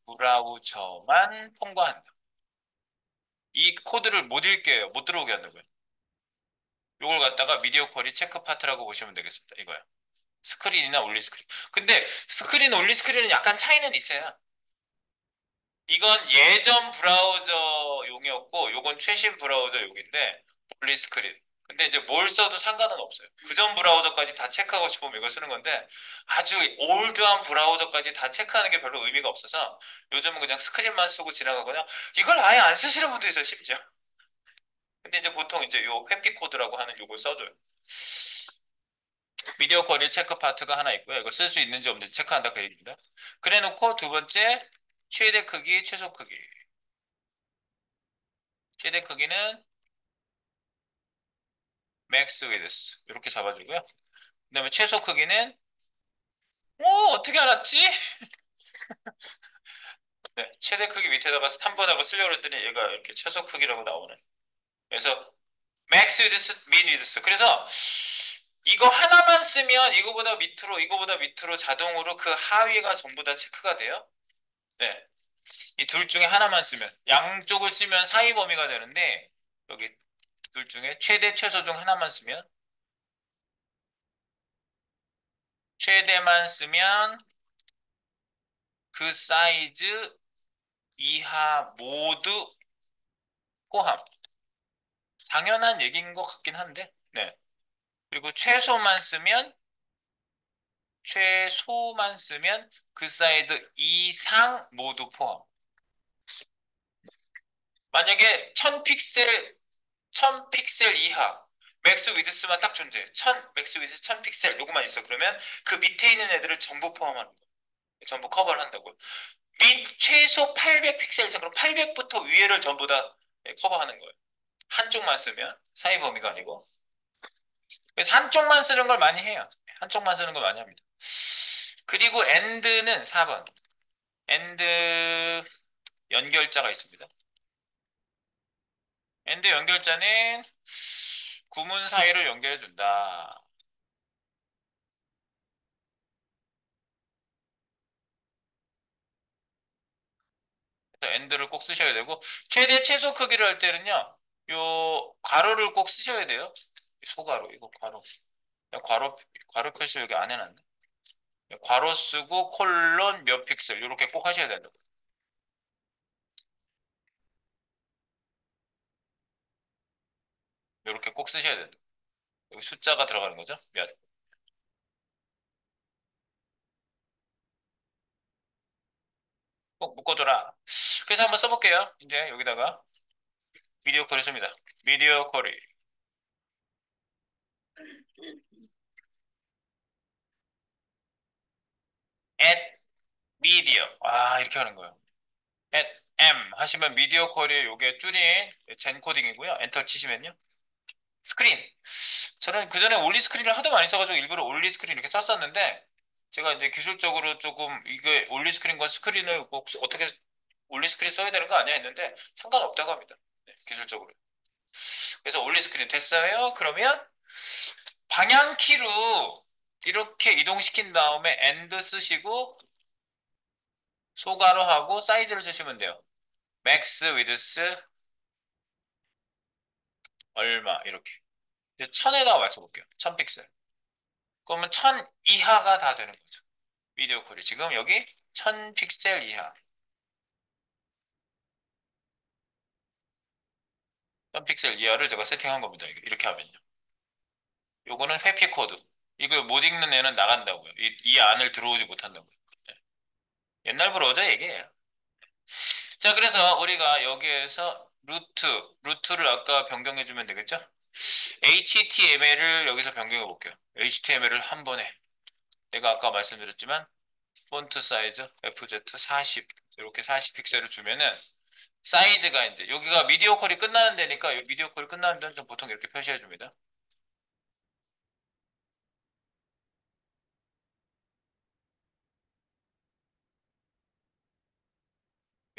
브라우저만 통과한다. 이 코드를 못 읽게요. 못 들어오게 한다고요. 이걸 갖다가 미디어 쿼리 체크 파트라고 보시면 되겠습니다. 이거요. 스크린이나 올리 스크린. 근데 스크린, 올리 스크린은 약간 차이는 있어요. 이건 예전 브라우저용이었고, 요건 최신 브라우저용인데, 올리 스크린. 근데 이제 뭘 써도 상관은 없어요. 그전 브라우저까지 다 체크하고 싶으면 이걸 쓰는 건데, 아주 올드한 브라우저까지 다 체크하는 게 별로 의미가 없어서, 요즘은 그냥 스크린만 쓰고 지나가거나, 이걸 아예 안 쓰시는 분도 있어요, 심지어. 근데 이제 보통 이제 요 회피 코드라고 하는 요걸 써줘요. 미디어 쿼리 체크 파트가 하나 있고요. 이거 쓸 수 있는지 없는지 체크한다 그 얘기입니다. 그래 놓고 두 번째, 최대 크기, 최소 크기. 최대 크기는 맥스 위드스 이렇게 잡아주고요. 그다음에 최소 크기는 어떻게 알았지? 네, 최대 크기 밑에다가 3번하고 쓰려고 했더니 얘가 이렇게 최소 크기라고 나오네. 그래서 맥스 위드스, 민 위드스. 그래서 이거 하나만 쓰면 이거보다 밑으로 자동으로 그 하위가 전부 다 체크가 돼요. 네. 이 둘 중에 하나만 쓰면 양쪽을 쓰면 사이 범위가 되는데 여기 둘 중에 최대 최소 중 하나만 쓰면 최대만 쓰면 그 사이즈 이하 모두 포함. 당연한 얘기인 것 같긴 한데, 네. 그리고 최소만 쓰면 그 사이즈 이상 모두 포함. 만약에 1000픽셀 이하, 맥스 위드스만 딱 존재해. 맥스 위드스 1000픽셀 요거만 있어. 그러면 그 밑에 있는 애들을 전부 포함하는 거예요. 전부 커버를 한다고요. 최소 800픽셀 이상, 그럼 800부터 위에를 전부 다 커버하는 거예요. 한쪽만 쓰면 사이 범위가 아니고. 그래서 한쪽만 쓰는 걸 많이 해요. 한쪽만 쓰는 걸 많이 합니다. 그리고 AND는 4번. AND 연결자가 있습니다. AND 연결자는 구문 사이를 연결해 준다. end를 꼭 쓰셔야 되고, 최대 최소 크기를 할 때는요, 요 괄호를 꼭 쓰셔야 돼요. 소괄호, 이거 괄호. 괄호, 괄호 표시 여기 안 해놨네. 괄호 쓰고 콜론 몇 픽셀, 이렇게 꼭 하셔야 된다. 이렇게 꼭 쓰셔야 된다. 여기 숫자가 들어가는 거죠? 몇. 꼭 묶어줘라. 그래서 한번 써볼게요. 이제 여기다가 미디어 쿼리 씁니다. 미디어 쿼리. at media. 아, 이렇게 하는 거예요. at m 하시면 미디어 쿼리의 요게 줄인 젠 코딩이고요. 엔터 치시면요. 스크린. 저는 그전에 올리 스크린을 하도 많이 써가지고 일부러 올리 스크린 이렇게 썼었는데 제가 이제 기술적으로 조금 이게 올리 스크린과 스크린을 꼭 어떻게 올리 스크린 써야 되는 거 아니야 했는데 상관없다고 합니다. 네, 기술적으로. 그래서 올리 스크린 됐어요. 그러면 방향키로 이렇게 이동시킨 다음에 엔드 쓰시고 소괄호 하고 사이즈를 쓰시면 돼요. 맥스 위드스 얼마 이렇게. 이제 1000에다가 맞춰볼게요. 1000픽셀. 그러면 1000 이하가 다 되는 거죠. 비디오 콜이 지금 여기 1000픽셀 이하. 1000픽셀 이하를 제가 세팅한 겁니다. 이렇게 하면요. 요거는 회피 코드. 이거 못 읽는 애는 나간다고요. 이 안을 들어오지 못한다고요. 네. 옛날 브라우저 얘기예요. 자, 그래서 우리가 여기에서 루트를 아까 변경해주면 되겠죠? HTML을 여기서 변경해 볼게요. HTML을 한 번에. 내가 아까 말씀드렸지만, 폰트 사이즈 FZ 40. 이렇게 40 픽셀을 주면은, 사이즈가 이제, 여기가 미디어 컬이 끝나는 데니까, 이 미디어 컬이 끝나는 데는 좀 보통 이렇게 표시해 줍니다.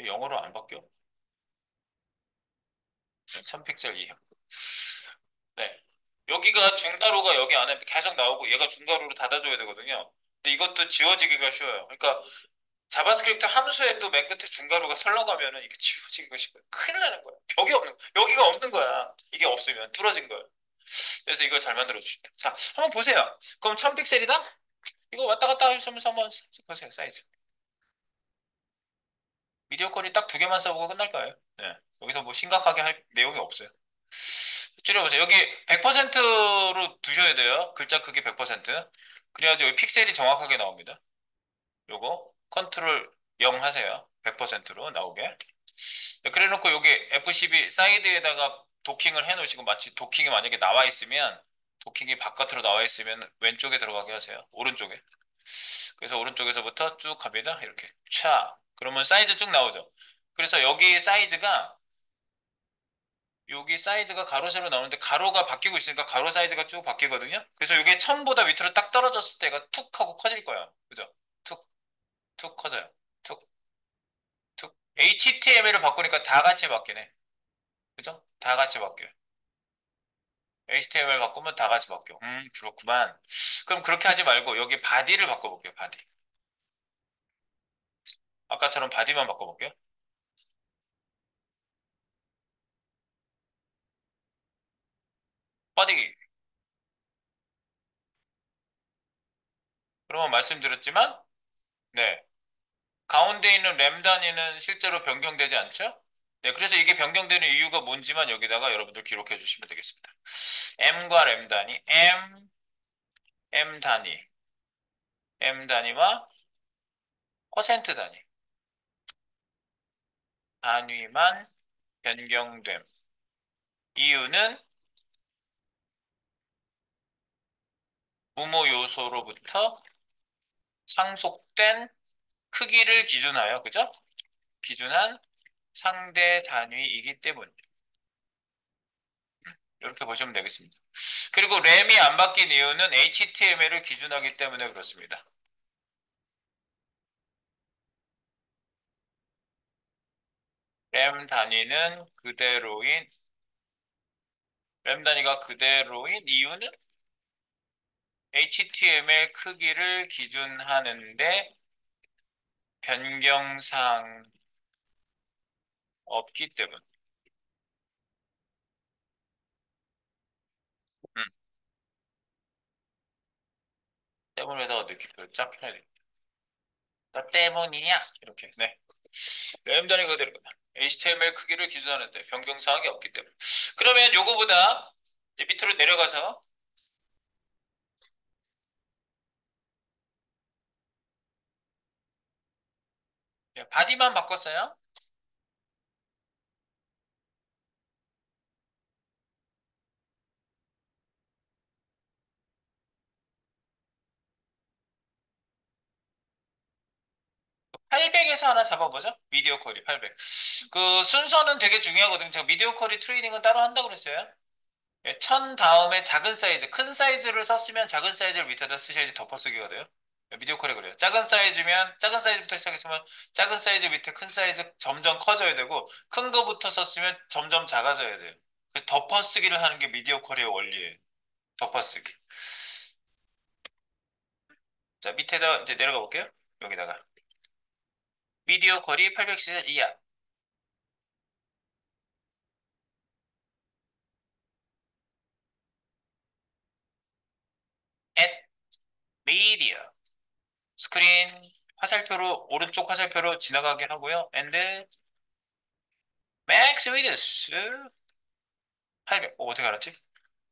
영어로 안 바뀌어. 1000픽셀 이하. 네. 여기가 중괄호가 여기 안에 계속 나오고, 얘가 중괄호로 닫아줘야 되거든요. 근데 이것도 지워지기가 쉬워요. 그러니까, 자바스크립트 함수에 또 맨 끝에 중괄호가 설렁가면은 이게 지워지기가 쉽어요. 큰일 나는 거야. 벽이 없는, 여기가 없는 거야. 이게 없으면 뚫어진 거야. 그래서 이걸 잘 만들어 주십니다. 자, 한번 보세요. 그럼 1000픽셀이다? 이거 왔다 갔다 하시면서 한번 보세요. 사이즈. 미디어 컬이 딱 두 개만 써보고 끝날 거예요. 네. 여기서 뭐 심각하게 할 내용이 없어요. 줄여보세요. 여기 100%로 두셔야 돼요. 글자 크기 100%. 그래야지 여기 픽셀이 정확하게 나옵니다. 요거 컨트롤 0 하세요. 100%로 나오게. 네, 그래 놓고 여기 F12 사이드에다가 도킹을 해 놓으시고 마치 도킹이 만약에 나와 있으면 도킹이 바깥으로 나와 있으면 왼쪽에 들어가게 하세요. 오른쪽에. 그래서 오른쪽에서부터 쭉 갑니다. 이렇게 차. 그러면 사이즈 쭉 나오죠. 그래서 여기 사이즈가 가로 세로 나오는데 가로가 바뀌고 있으니까 가로 사이즈가 쭉 바뀌거든요. 그래서 이게 1000보다 밑으로 딱 떨어졌을 때가 툭 하고 커질 거예요. 그죠? 툭, 툭 커져요. 툭, 툭. HTML을 바꾸니까 다 같이 바뀌네. 그죠? 다 같이 바뀌어요. HTML 바꾸면 다 같이 바뀌어. 그렇구만. 그럼 그렇게 하지 말고 여기 바디를 바꿔볼게요. 바디. 아까처럼 바디만 바꿔볼게요. 바디. 그러면 말씀드렸지만, 네. 가운데 있는 램 단위는 실제로 변경되지 않죠? 네. 그래서 이게 변경되는 이유가 뭔지만 여기다가 여러분들 기록해 주시면 되겠습니다. M과 램 단위, M 단위, M 단위와 퍼센트 단위만 변경됨. 이유는 부모 요소로부터 상속된 크기를 기준하여, 그죠? 기준한 상대 단위이기 때문. 이렇게 보시면 되겠습니다. 그리고 램이 안 바뀐 이유는 HTML을 기준하기 때문에 그렇습니다. 램 단위는 그대로인, 램 단위가 그대로인 이유는 HTML 크기를 기준하는데 변경사항 없기 때문. 음, 때문에다가 느낌표 쫙 펴야 돼. 나 때문이냐? 이렇게. 네. 램 단위 그대로구나. HTML 크기를 기준하는데 변경사항이 없기 때문에. 그러면 요거보다 이제 밑으로 내려가서 바디만 바꿨어요. 800에서 하나 잡아보죠. 미디어 쿼리 800. 그 순서는 되게 중요하거든요. 제가 미디어 쿼리 트레이닝은 따로 한다고 그랬어요. 1000 다음에 작은 사이즈, 큰 사이즈를 썼으면 작은 사이즈를 밑에다 쓰셔야지 덮어쓰기가 돼요. 미디어 쿼리 그래요. 작은 사이즈면 작은 사이즈부터 시작했으면 작은 사이즈 밑에 큰 사이즈 점점 커져야 되고 큰 거부터 썼으면 점점 작아져야 돼요. 그래서 덮어쓰기를 하는 게 미디어 쿼리의 원리예요. 덮어쓰기. 자, 밑에다 이제 내려가 볼게요. 여기다가 미디어 쿼리 800시즌 이하. at media. 스크린 화살표로 오른쪽 화살표로 지나가게 하고요. and max width 800. 어떻게 알았지?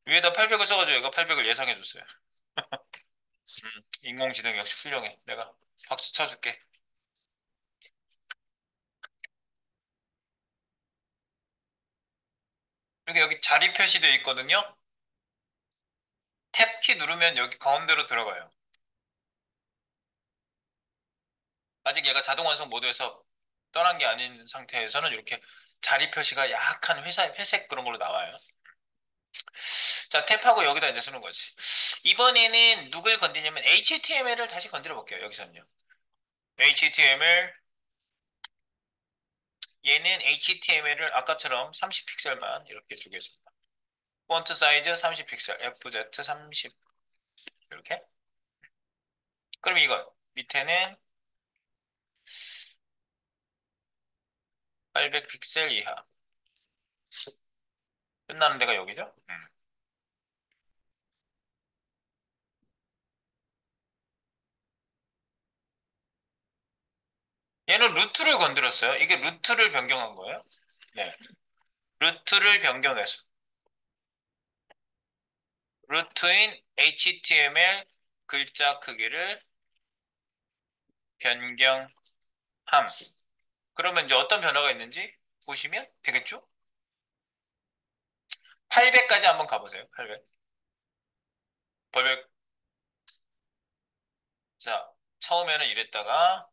위에다 800을 써가지고 얘가 800을 예상해줬어요. 인공지능 역시 훌륭해. 내가 박수 쳐줄게. 여기 자리 표시되어 있거든요. 탭키 누르면 여기 가운데로 들어가요. 아직 얘가 자동 완성 모드에서 떠난 게 아닌 상태에서는 이렇게 자리 표시가 약한 회색 그런 걸로 나와요. 자, 탭하고 여기다 이제 쓰는 거지. 이번에는 누굴 건드냐면 HTML을 다시 건드려 볼게요. 여기서는요. HTML 얘는 HTML을 아까처럼 30픽셀만 이렇게 주겠습니다. 폰트 사이즈 30픽셀, FZ 30 이렇게. 그럼 이거 밑에는 800픽셀 이하. 끝나는 데가 여기죠? 얘는 루트를 건드렸어요. 이게 루트를 변경한 거예요. 네. 루트를 변경해서 루트인 HTML 글자 크기를 변경함. 그러면 이제 어떤 변화가 있는지 보시면 되겠죠? 800까지 한번 가보세요. 800. 800. 자, 처음에는 이랬다가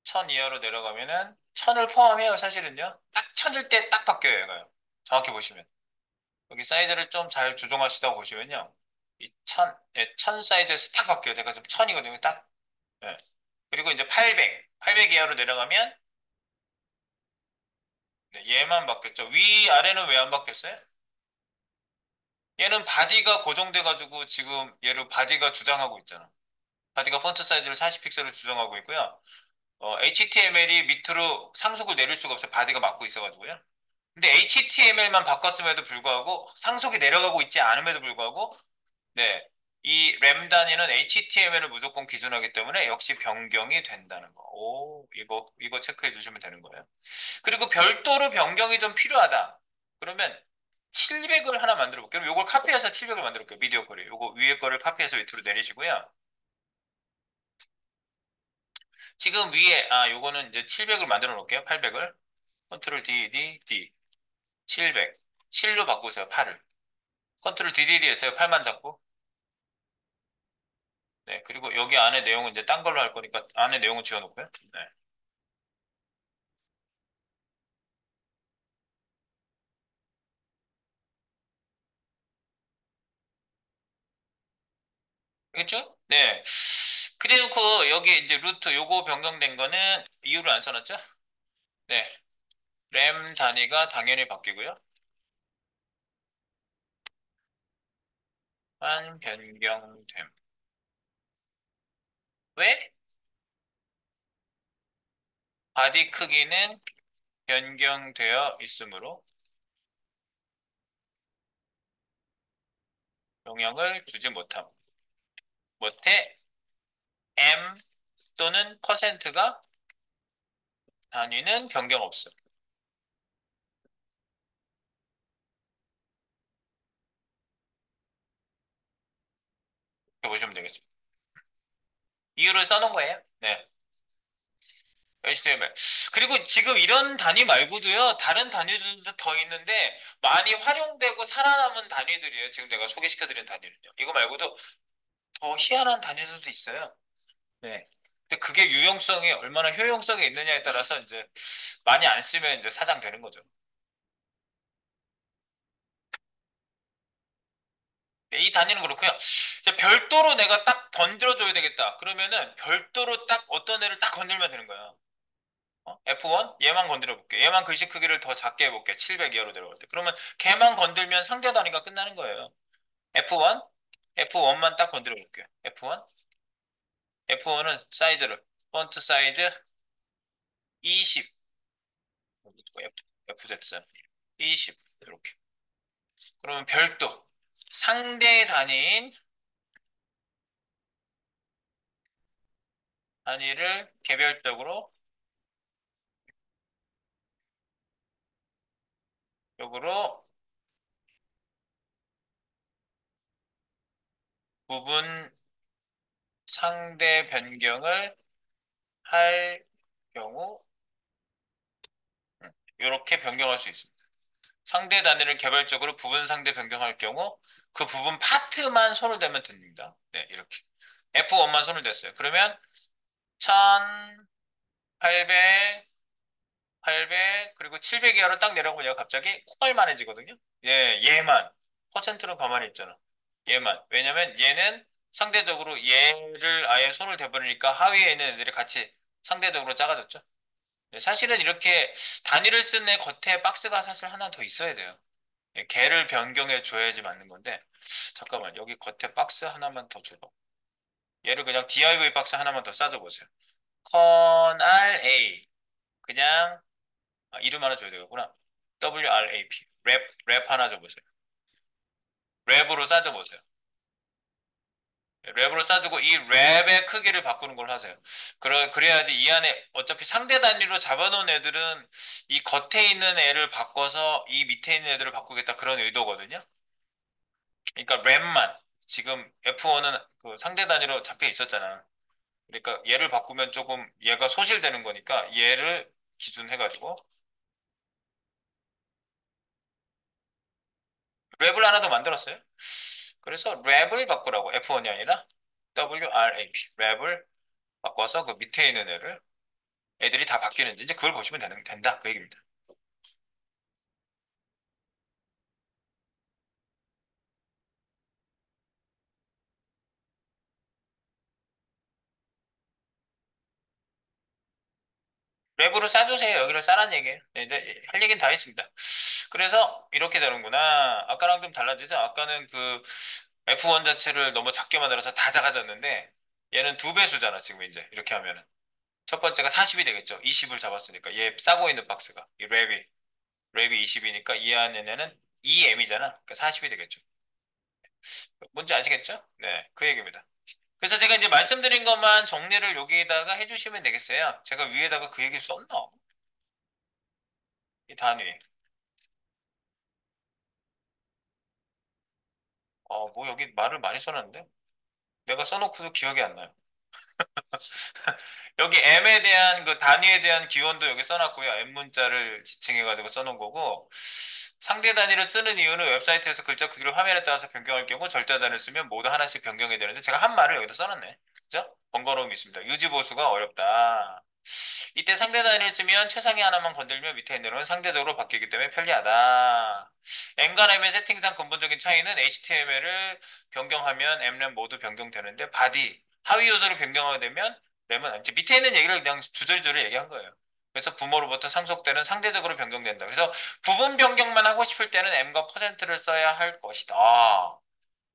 1000 이하로 내려가면은 1000을 포함해요. 사실은요. 딱 1000일 때 딱 바뀌어요. 얘가요. 정확히 보시면. 여기 사이즈를 좀 잘 조정하시다고 보시면요. 이 1000, 예, 1000 사이즈에서 딱 바뀌어요. 제가 지금 1000이거든요. 딱. 예. 그리고 이제 800 이하로 내려가면 네, 얘만 바뀌었죠. 위아래는 왜 안 바뀌었어요? 얘는 바디가 고정돼가지고 지금 얘를 바디가 주장하고 있잖아. 바디가 폰트 사이즈를 40픽셀을 주장하고 있고요. HTML이 밑으로 상속을 내릴 수가 없어요. 바디가 막고 있어가지고요. 근데 HTML만 바꿨음에도 불구하고 상속이 내려가고 있지 않음에도 불구하고 네, 이 램 단위는 HTML을 무조건 기준하기 때문에 역시 변경이 된다는 거. 오, 이거 체크해 주시면 되는 거예요. 그리고 별도로 변경이 좀 필요하다. 그러면 700을 하나 만들어 볼게요. 요걸 카피해서 700을 만들어 볼게요. 미디어 거리. 요거 위에 거를 카피해서 밑으로 내리시고요. 지금 위에 요거는 이제 700을 만들어 놓을게요. 800을. 컨트롤 D, D, D. 700. 7로 바꾸세요. 8을. 컨트롤 DDD 했어요. 8만 잡고. 네. 그리고 여기 안에 내용은 이제 딴 걸로 할 거니까 안에 내용은 지워놓고요. 네. 알겠죠? 네. 그래놓고 여기 이제 루트 요거 변경된 거는 이유를 안 써놨죠? 네. 램 단위가 당연히 바뀌고요. 한 변경됨. 왜? 바디 크기는 변경되어 있으므로 영향을 주지 못해 M 또는 퍼센트가 단위는 변경 없음. 이렇게 보시면 되겠습니다. 이유를 써놓은 거예요. 네. HTML. 그리고 지금 이런 단위 말고도요, 다른 단위들도 더 있는데, 많이 활용되고 살아남은 단위들이에요. 지금 내가 소개시켜드린 단위는요. 이거 말고도 더 희한한 단위들도 있어요. 네. 근데 그게 유용성이 얼마나 효용성이 있느냐에 따라서 이제 많이 안 쓰면 이제 사장되는 거죠. 네, 이 단위는 그렇고요. 이제 별도로 내가 딱 건드려줘야 되겠다. 그러면은 별도로 딱 어떤 애를 딱 건들면 되는 거야. F1? 얘만 건드려 볼게. 얘만 글씨 크기를 더 작게 해볼게. 700 이하로 내려갈 때. 그러면 걔만 건들면 상대 단위가 끝나는 거예요. F1? F1만 딱 건드려 볼게요. F1? F1은 사이즈를, 폰트 사이즈 20. FZ 20. 이렇게. 그러면 별도. 상대 단위를 개별적으로, 역으로 부분 상대 변경을 할 경우, 이렇게 변경할 수 있습니다. 상대 단위를 개별적으로 부분 상대 변경할 경우 그 부분 파트만 손을 대면 됩니다. 네, 이렇게. F1만 손을 댔어요. 그러면 1800, 800, 그리고 700 이하로 딱 내려오면 얘가 갑자기 콩알만해지거든요. 예, 얘만. 퍼센트는 가만히 있잖아. 얘만. 왜냐면 얘는 상대적으로 얘를 아예 손을 대버리니까 하위에 있는 애들이 같이 상대적으로 작아졌죠. 네, 사실은 이렇게 단위를 쓴 애 겉에 박스가 사실 하나 더 있어야 돼요. 예, 개를 변경해 줘야지 맞는 건데 잠깐만 여기 겉에 박스 하나만 더 줘봐. 얘를 그냥 DIY 박스 하나만 더 싸줘 보세요. 커널 A 그냥 이름 하나 줘야 되겠구나. WRAP 랩 하나 줘보세요. 랩으로 싸줘 보세요. 랩으로 싸주고 이 랩의 크기를 바꾸는 걸 하세요. 그래야지 이 안에 어차피 상대 단위로 잡아놓은 애들은 이 겉에 있는 애를 바꿔서 이 밑에 있는 애들을 바꾸겠다 그런 의도거든요. 그러니까 랩만 지금 F1은 그 상대 단위로 잡혀 있었잖아. 그러니까 얘를 바꾸면 조금 얘가 소실되는 거니까 얘를 기준 해가지고 랩을 하나 더 만들었어요. 그래서 랩을 바꾸라고 F1이 아니라 WRAP 랩을 바꿔서 그 밑에 있는 애들이 다 바뀌는지 이제 그걸 보시면 된다 그 얘기입니다. 랩으로 싸주세요. 여기를 싸란 얘기예요. 네, 이제 할 얘기는 다 했습니다. 그래서 이렇게 되는구나. 아까랑 좀 달라지죠? 아까는 그 F1 자체를 너무 작게 만들어서 다 작아졌는데 얘는 두 배수잖아, 지금 이제. 이렇게 하면은. 첫 번째가 40이 되겠죠. 20을 잡았으니까. 얘 싸고 있는 박스가. 이 랩이 20이니까 이 안에는 2M이잖아. 그러니까 40이 되겠죠. 뭔지 아시겠죠? 네, 그 얘기입니다. 그래서 제가 이제 말씀드린 것만 정리를 여기에다가 해주시면 되겠어요. 제가 위에다가 그 얘기 썼나? 이 단위. 뭐 여기 말을 많이 써놨는데? 내가 써놓고도 기억이 안 나요. 여기 M에 대한 그 단위에 대한 기원도 여기 써놨고요. M 문자를 지칭해가지고 써놓은 거고 상대 단위를 쓰는 이유는 웹사이트에서 글자 크기를 화면에 따라서 변경할 경우 절대 단위를 쓰면 모두 하나씩 변경이 되는데 제가 한 말을 여기다 써놨네. 그죠? 번거로움이 있습니다. 유지 보수가 어렵다. 이때 상대 단위를 쓰면 최상위 하나만 건들면 밑에 있는 내용은 상대적으로 바뀌기 때문에 편리하다. M과 M의 세팅상 근본적인 차이는 HTML을 변경하면 M램 모두 변경되는데 바디 하위 요소를 변경하게 되면 램은 이제 밑에 있는 얘기를 그냥 주저리주저리 얘기한 거예요. 그래서 부모로부터 상속되는 상대적으로 변경된다. 그래서 부분 변경만 하고 싶을 때는 M과 퍼센트를 써야 할 것이다.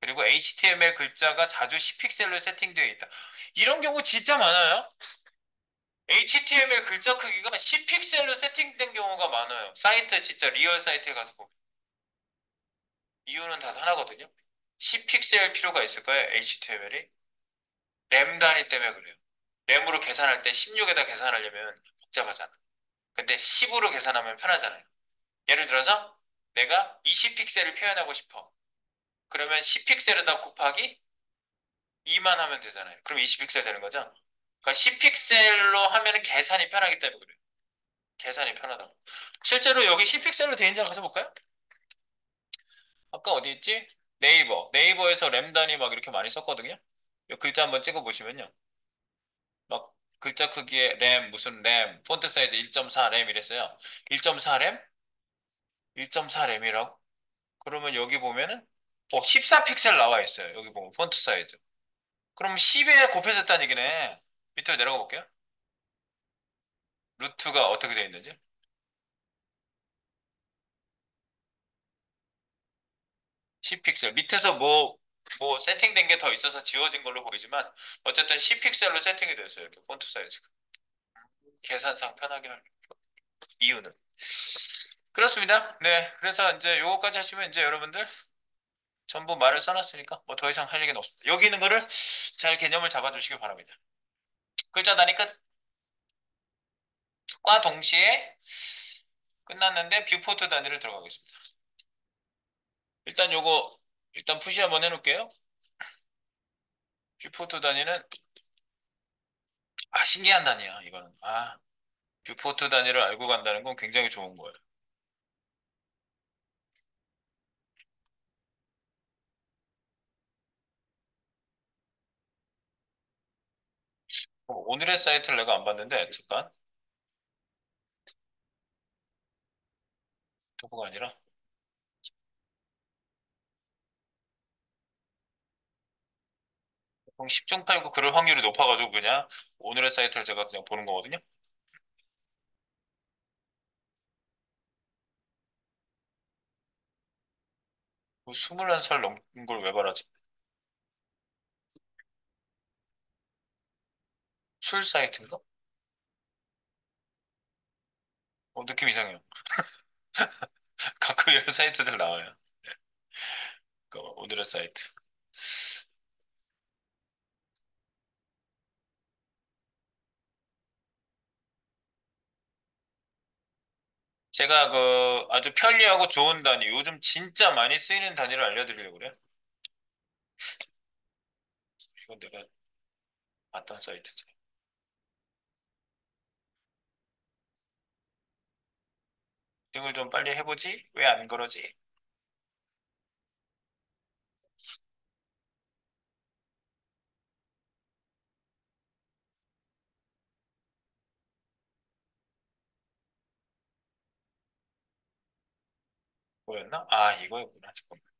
그리고 HTML 글자가 자주 10픽셀로 세팅되어 있다. 이런 경우 진짜 많아요. HTML 글자 크기가 10픽셀로 세팅된 경우가 많아요. 사이트 진짜 리얼 사이트에 가서 보면. 이유는 다 하나거든요. 10픽셀 필요가 있을까요? HTML이? 램 단위 때문에 그래요. 램으로 계산할 때 16에다 계산하려면 복잡하잖아. 근데 10으로 계산하면 편하잖아요. 예를 들어서 내가 20픽셀을 표현하고 싶어. 그러면 10픽셀에다 곱하기 2만 하면 되잖아요. 그럼 20픽셀 되는 거죠? 그러니까 10픽셀로 하면 계산이 편하기 때문에 그래요. 계산이 편하다고. 실제로 여기 10픽셀로 돼 있는지 한번 가져볼까요? 아까 어디 있지? 네이버. 네이버에서 램 단위 막 이렇게 많이 썼거든요. 이 글자 한번 찍어보시면요. 막 글자 크기에 램, 무슨 램, 폰트 사이즈 1.4 램 이랬어요. 1.4 램? 1.4 램이라고? 그러면 여기 보면은 14픽셀 나와 있어요. 여기 보면 폰트 사이즈. 그럼 10에 곱해졌다는 얘기네. 밑으로 내려가 볼게요. 루트가 어떻게 되어 있는지. 10픽셀. 밑에서 뭐 세팅된 게 더 있어서 지워진 걸로 보이지만 어쨌든 10픽셀로 세팅이 됐어요. 이렇게 폰트 사이즈가. 계산상 편하게 할 이유는. 그렇습니다. 네. 그래서 이제 요거까지 하시면 이제 여러분들 전부 말을 써놨으니까 뭐 더 이상 할 얘기는 없습니다. 여기 있는 거를 잘 개념을 잡아주시기 바랍니다. 글자 단위 끝과 동시에 끝났는데 뷰포트 단위를 들어가겠습니다. 일단 요거 일단 푸시 한번 해놓을게요. 뷰포트 단위는 신기한 단위야 이거는. 뷰포트 단위를 알고 간다는 건 굉장히 좋은 거예요. 오늘의 사이트를 내가 안 봤는데 잠깐 토부가 아니라 보통 10중 8구 그럴 확률이 높아가지고 그냥 오늘의 사이트를 제가 그냥 보는 거거든요. 뭐 21살 넘은 걸 왜 말하지? 술 사이트인가? 느낌 이상해요. 가끔 이런 사이트들 나와요. 오늘의 사이트. 제가 아주 편리하고 좋은 단위, 요즘 진짜 많이 쓰이는 단위를 알려드리려고 그래요. 이건 내가 봤던 사이트지. 이걸 좀 빨리 해보지? 왜 안 그러지? 뭐였나? 이거였구나. 잠깐만.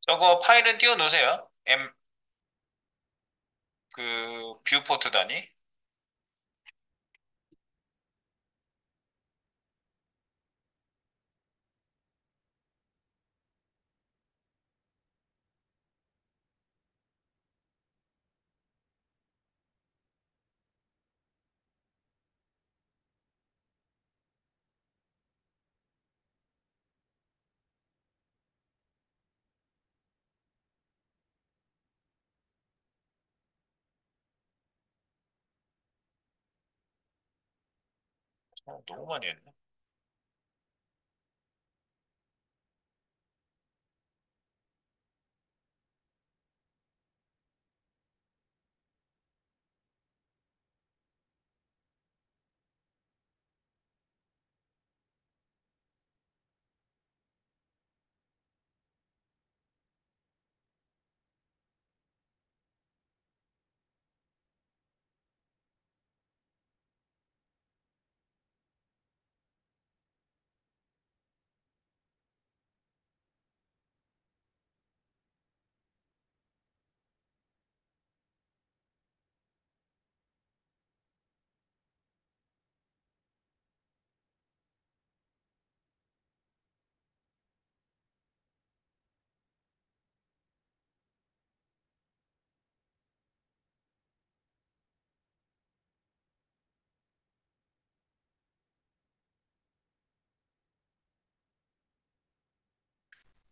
저거 파일은 띄워놓으세요. 뷰포트 단위. 너무 많이 했네.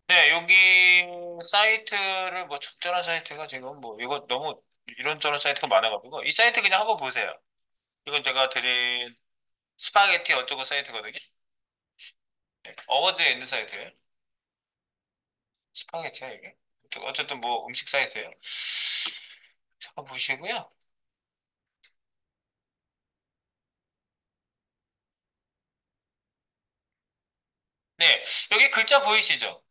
네, 여기 사이트를 뭐 적절한 사이트가 지금 뭐 이거 너무 이런저런 사이트가 많아가지고 이 사이트 그냥 한번 보세요. 이건 제가 드린 스파게티 어쩌고 사이트거든요. 네, 어워즈에 있는 사이트예요. 스파게티야 이게. 어쨌든 뭐 음식 사이트예요. 잠깐 보시고요. 네, 여기 글자 보이시죠?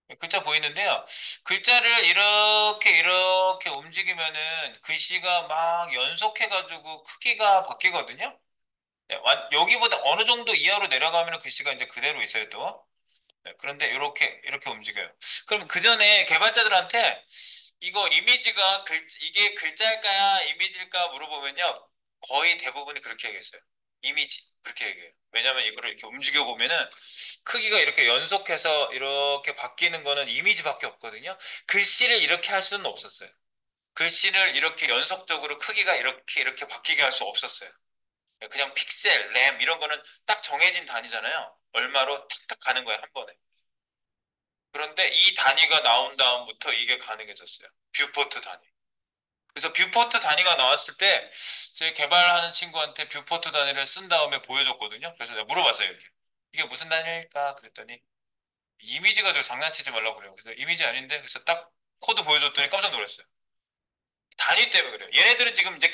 네, 글자 보이는데요. 글자를 이렇게 움직이면은 글씨가 막 연속해가지고 크기가 바뀌거든요. 네, 여기보다 어느 정도 이하로 내려가면 글씨가 이제 그대로 있어요, 또. 네, 그런데 이렇게 움직여요. 그럼 그 전에 개발자들한테 이거 이미지가 이게 글자일까 이미지일까 물어보면요. 거의 대부분이 그렇게 얘기했어요. 이미지. 그렇게 얘기해요. 왜냐면 이거를 이렇게 움직여 보면은 크기가 이렇게 연속해서 이렇게 바뀌는 거는 이미지밖에 없거든요. 글씨를 이렇게 할 수는 없었어요. 글씨를 이렇게 연속적으로 크기가 이렇게 바뀌게 할 수 없었어요. 그냥 픽셀, 램 이런 거는 딱 정해진 단위잖아요. 얼마로 탁탁 가는 거예요, 한 번에. 그런데 이 단위가 나온 다음부터 이게 가능해졌어요. 뷰포트 단위. 그래서 뷰포트 단위가 나왔을 때 제 개발하는 친구한테 뷰포트 단위를 쓴 다음에 보여줬거든요. 그래서 내가 물어봤어요, 이렇게. 이게 무슨 단위일까? 그랬더니 이미지 가지고 장난치지 말라고 그래요. 그래서 이미지 아닌데? 그래서 딱 코드 보여줬더니 깜짝 놀랐어요. 단위 때문에 그래요. 얘네들은 지금 이제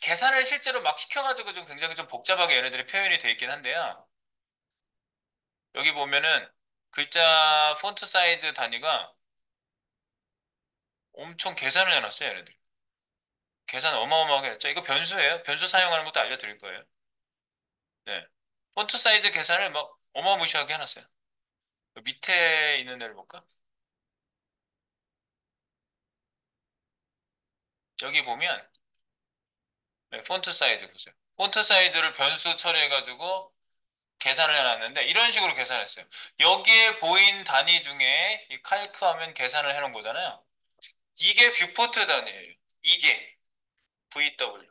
계산을 실제로 막 시켜가지고 좀 굉장히 좀 복잡하게 얘네들이 표현이 돼 있긴 한데요. 여기 보면은 글자 폰트 사이즈 단위가 엄청 계산을 해놨어요, 얘네들. 계산 어마어마하게 했죠. 이거 변수예요. 변수 사용하는 것도 알려드릴 거예요. 네. 폰트 사이즈 계산을 막 어마무시하게 해놨어요. 밑에 있는 애를 볼까? 여기 보면 네, 폰트 사이즈 보세요. 폰트 사이즈를 변수 처리해가지고 계산을 해놨는데 이런 식으로 계산했어요. 여기에 보인 단위 중에 이 칼크 하면 계산을 해놓은 거잖아요. 이게 뷰포트 단위예요. 이게 VW.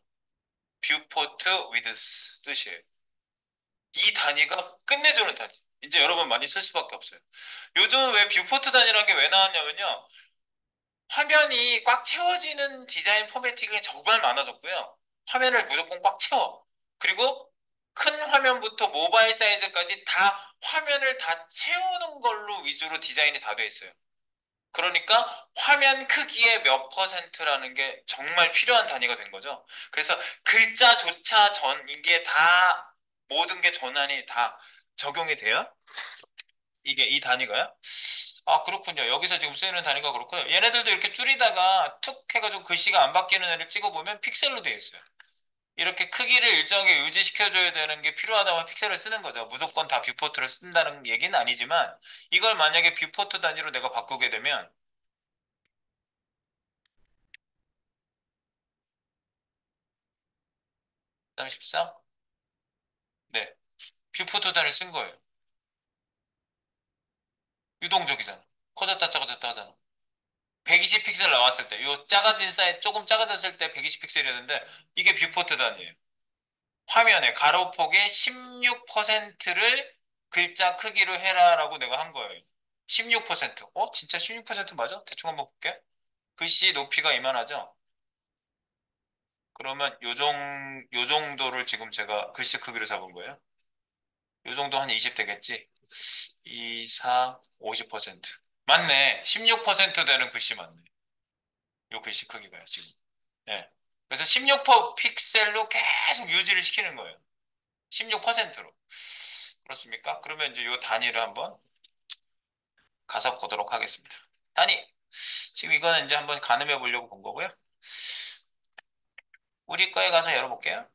뷰포트 위드스 뜻이에요. 이 단위가 끝내주는 단위. 이제 여러분 많이 쓸 수밖에 없어요. 요즘 왜 뷰포트 단위라는 게 왜 나왔냐면요. 화면이 꽉 채워지는 디자인 포매팅이 정말 많아졌고요. 화면을 무조건 꽉 채워. 그리고 큰 화면부터 모바일 사이즈까지 다 화면을 다 채우는 걸로 위주로 디자인이 다 돼 있어요. 그러니까 화면 크기의 몇 퍼센트라는 게 정말 필요한 단위가 된 거죠. 그래서 글자조차 이게 다 모든 게 전환이 다 적용이 돼요. 이게 이 단위가요? 아, 그렇군요. 여기서 지금 쓰이는 단위가 그렇고요. 얘네들도 이렇게 줄이다가 툭 해가지고 글씨가 안 바뀌는 애를 찍어보면 픽셀로 되어 있어요. 이렇게 크기를 일정하게 유지시켜줘야 되는 게 필요하다면 픽셀을 쓰는 거죠. 무조건 다 뷰포트를 쓴다는 얘기는 아니지만 이걸 만약에 뷰포트 단위로 내가 바꾸게 되면 34? 네. 뷰포트 단위를 쓴 거예요. 유동적이잖아. 커졌다 작아졌다 하잖아. 120 픽셀 나왔을 때, 요 작아진 사이즈, 조금 작아졌을 때 120 픽셀이었는데 이게 뷰포트 단위예요. 화면에 가로폭의 16%를 글자 크기로 해라라고 내가 한 거예요. 16%. 진짜 16% 맞아? 대충 한번 볼게. 글씨 높이가 이만하죠? 그러면 요 정도를 지금 제가 글씨 크기로 잡은 거예요. 요 정도 한 20 되겠지? 2, 4, 50%. 맞네. 16% 되는 글씨 맞네. 요 글씨 크기가요, 지금. 네. 그래서 16 픽셀로 계속 유지를 시키는 거예요. 16%로. 그렇습니까? 그러면 이제 요 단위를 한번 가서 보도록 하겠습니다. 단위. 지금 이거는 이제 한번 가늠해 보려고 본 거고요. 우리 거에 가서 열어볼게요.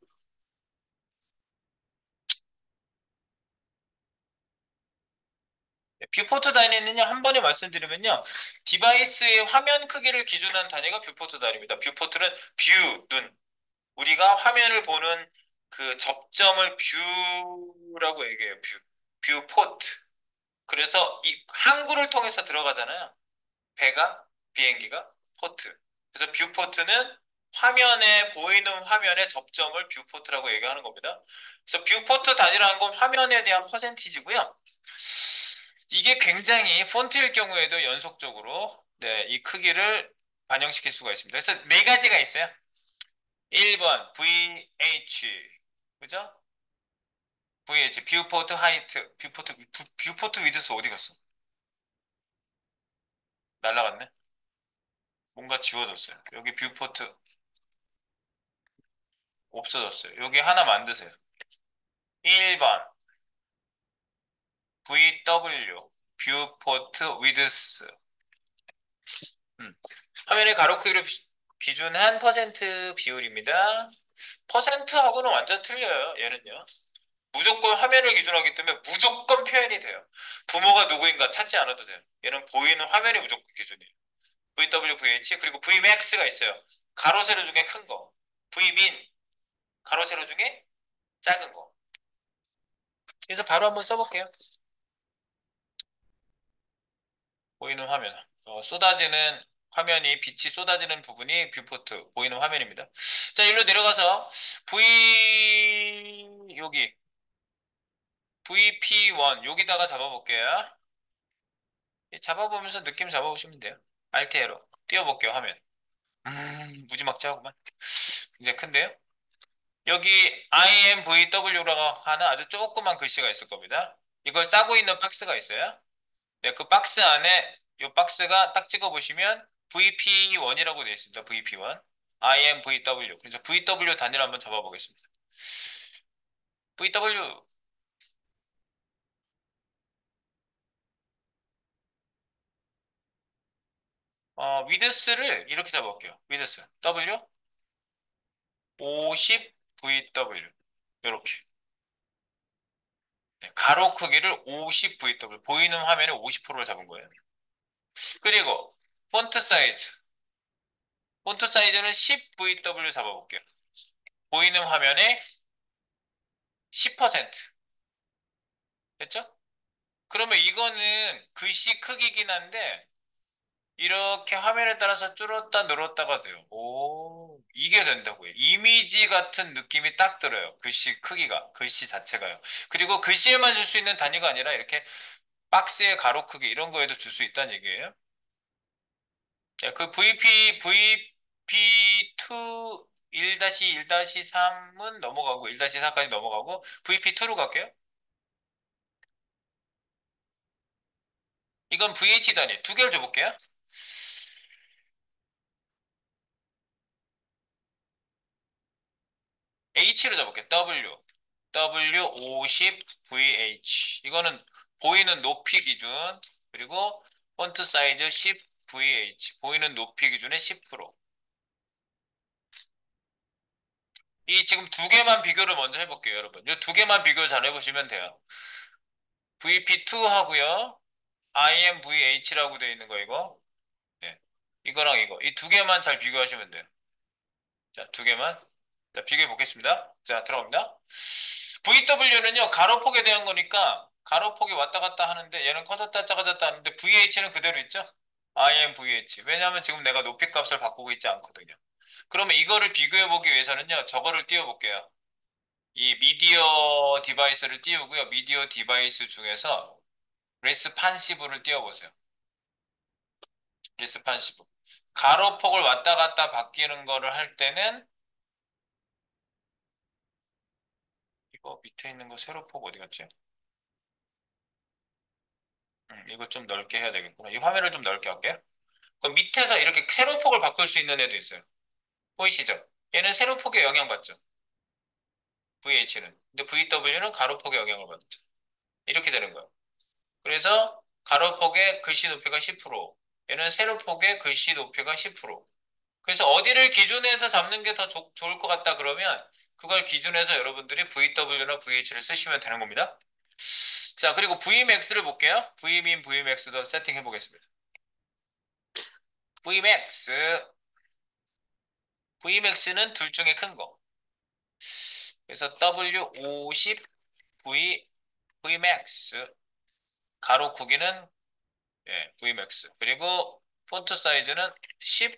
네, 뷰포트 단위는요, 한 번에 말씀드리면요, 디바이스의 화면 크기를 기준한 단위가 뷰포트 단위입니다. 뷰포트는 뷰, 눈. 우리가 화면을 보는 그 접점을 뷰라고 얘기해요. 뷰포트. 그래서 이 항구를 통해서 들어가잖아요. 배가, 비행기가, 포트. 그래서 뷰포트는 화면에, 보이는 화면의 접점을 뷰포트라고 얘기하는 겁니다. 그래서 뷰포트 단위라는 건 화면에 대한 퍼센티지고요. 이게 굉장히 폰트일 경우에도 연속적으로 네, 이 크기를 반영시킬 수가 있습니다. 그래서 네 가지가 있어요. 1번 VH 그죠? VH 뷰포트 하이트 뷰포트 위드스 어디 갔어? 날라갔네. 뭔가 지워졌어요. 여기 뷰포트 없어졌어요. 여기 하나 만드세요. 1번 VW 뷰포트 위드스 화면의 가로 크기를 기준한 퍼센트 비율입니다. 퍼센트하고는 완전 틀려요. 얘는요. 무조건 화면을 기준으로 하기 때문에 무조건 표현이 돼요. 부모가 누구인가 찾지 않아도 돼요. 얘는 보이는 화면이 무조건 기준이에요. VW, VH, 그리고 VMAX가 있어요. 가로 세로 중에 큰 거. VMIN, 가로 세로 중에 작은 거. 그래서 바로 한번 써볼게요. 보이는 화면. 쏟아지는 화면이 빛이 쏟아지는 부분이 뷰포트, 보이는 화면입니다. 자, 일로 내려가서 여기 VP1 여기다가 잡아볼게요. 잡아보면서 느낌 잡아보시면 돼요. Alt 에러 띄워볼게요, 화면. 무지막지하구만. 굉장히 큰데요? 여기 IMVW라고 하는 아주 조그만 글씨가 있을 겁니다. 이걸 싸고 있는 박스가 있어요. 네, 그 박스 안에 이 박스가 딱 찍어보시면 VP1이라고 되어 있습니다. VP1. IMVW. 그래서 VW 단위를 한번 잡아보겠습니다. VW 위드스를 이렇게 잡아볼게요. 위드스 W 50 VW 이렇게 네, 가로 크기를 50 VW 보이는 화면에 50%를 잡은 거예요. 그리고 폰트 사이즈 폰트 사이즈는 10 VW 잡아볼게요. 보이는 화면에 10% 됐죠? 그러면 이거는 글씨 크기긴 한데 이렇게 화면에 따라서 줄었다 늘었다가 돼요. 오, 이게 된다고요. 이미지 같은 느낌이 딱 들어요. 글씨 크기가, 글씨 자체가요. 그리고 글씨에만 줄 수 있는 단위가 아니라 이렇게 박스의 가로 크기 이런 거에도 줄 수 있다는 얘기예요. 자, 그 VP2 1-1-3은 넘어가고 1-4까지 넘어가고 VP2로 갈게요. 이건 VH 단위 두 개를 줘볼게요. H로 잡을게요. W50 VH. 이거는 보이는 높이 기준, 그리고 폰트 사이즈 10 VH. 보이는 높이 기준의 10%. 이 지금 두 개만 비교를 먼저 해볼게요, 여러분. 이 두 개만 비교 잘 해보시면 돼요. VP2 하고요. IMVH라고 되어 있는 거, 이거. 네. 이거랑 이거. 이 두 개만 잘 비교하시면 돼요. 자, 두 개만. 자, 비교해 보겠습니다. 자, 들어갑니다. VW는요, 가로폭에 대한 거니까, 가로폭이 왔다 갔다 하는데, 얘는 커졌다 작아졌다 하는데, VH는 그대로 있죠? IMVH. 왜냐하면 지금 내가 높이 값을 바꾸고 있지 않거든요. 그러면 이거를 비교해 보기 위해서는요, 저거를 띄워 볼게요. 이 미디어 디바이스를 띄우고요. 미디어 디바이스 중에서 레스판시브를 띄워 보세요. 레스판시브. 가로폭을 왔다 갔다 바뀌는 거를 할 때는, 이거 밑에 있는 거 세로폭 어디 갔지? 이거 좀 넓게 해야 되겠구나. 이 화면을 좀 넓게 할게요. 그럼 밑에서 이렇게 세로폭을 바꿀 수 있는 애도 있어요. 보이시죠? 얘는 세로폭에 영향받죠. VH는. 근데 VW는 가로폭에 영향을 받죠. 이렇게 되는 거예요. 그래서 가로폭의 글씨 높이가 10%, 얘는 세로폭의 글씨 높이가 10%. 그래서 어디를 기준해서 잡는 게 더 좋을 것 같다 그러면 그걸 기준해서 여러분들이 VW나 VH를 쓰시면 되는 겁니다. 자, 그리고 Vmax를 볼게요. Vmin, Vmax도 세팅해 보겠습니다. Vmax, Vmax는 둘 중에 큰 거. 그래서 W50 V, Vmax. 가로 크기는 Vmax. 그리고 폰트 사이즈는 10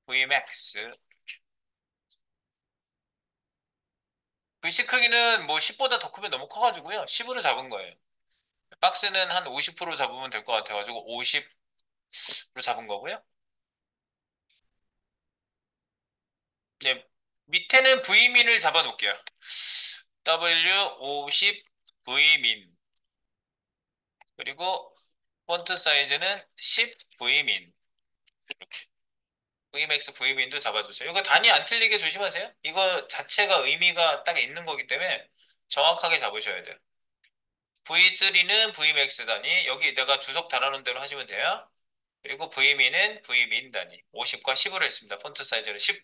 Vmax. 글씨 크기는 뭐 10보다 더 크면 너무 커가지고요. 10으로 잡은 거예요. 박스는 한 50% 잡으면 될 것 같아가지고 50으로 잡은 거고요. 네, 밑에는 V민을 잡아 놓을게요. W50 V민. 그리고 폰트 사이즈는 10 V민. 이렇게. Vmax, V민도 잡아주세요. 이거 단위 안 틀리게 조심하세요. 이거 자체가 의미가 딱 있는 거기 때문에 정확하게 잡으셔야 돼요. V3는 Vmax 단위. 여기 내가 주석 달아놓은 대로 하시면 돼요. 그리고 V민은 V민 단위. 50과 10으로 했습니다. 폰트 사이즈는 10,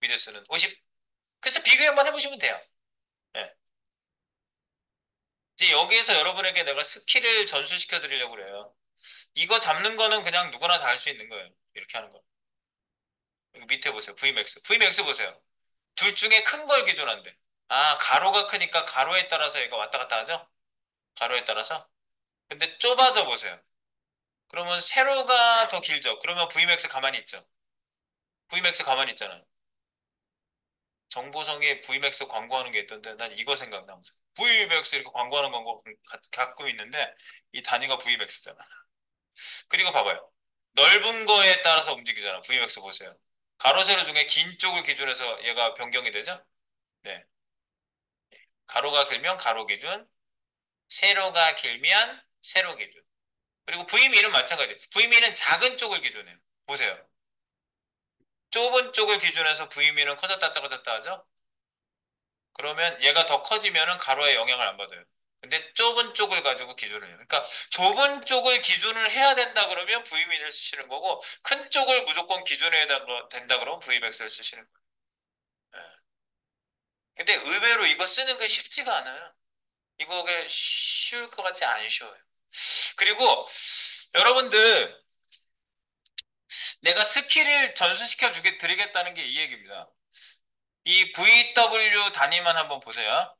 위드스는 50. 그래서 비교 한번 해보시면 돼요. 네. 이제 여기에서 여러분에게 내가 스킬을 전수시켜 드리려고 그래요. 이거 잡는 거는 그냥 누구나 다 할 수 있는 거예요. 이렇게 하는 거. 여기 밑에 보세요. Vmax. Vmax 보세요. 둘 중에 큰 걸 기준한대. 아, 가로가 크니까 가로에 따라서 얘가 왔다 갔다 하죠? 가로에 따라서. 근데 좁아져 보세요. 그러면 세로가 더 길죠? 그러면 Vmax 가만히 있죠? Vmax 가만히 있잖아요. 정보성에 Vmax 광고하는 게 있던데 난 이거 생각나 항상. Vmax 이렇게 광고하는 광고 가끔 있는데 이 단위가 Vmax잖아. 그리고 봐봐요. 넓은 거에 따라서 움직이잖아. Vmax 보세요. 가로 세로 중에 긴 쪽을 기준해서 얘가 변경이 되죠? 네. 가로가 길면 가로 기준, 세로가 길면 세로 기준. 그리고 V미는 마찬가지. V미는 작은 쪽을 기준해요. 보세요. 좁은 쪽을 기준해서 V미는 커졌다 작아졌다 하죠? 그러면 얘가 더 커지면은 가로에 영향을 안 받아요. 근데 좁은 쪽을 가지고 기준을 해요. 그러니까 좁은 쪽을 기준을 해야 된다 그러면 V민을 쓰시는 거고 큰 쪽을 무조건 기준해야 된다 그러면 V맥스를 쓰시는 거예요. 예. 근데 의외로 이거 쓰는 게 쉽지가 않아요. 이거가 쉬울 것 같지 안 쉬워요. 그리고 여러분들 내가 스킬을 전수시켜 드리겠다는 게 이 얘기입니다. 이 VW 단위만 한번 보세요.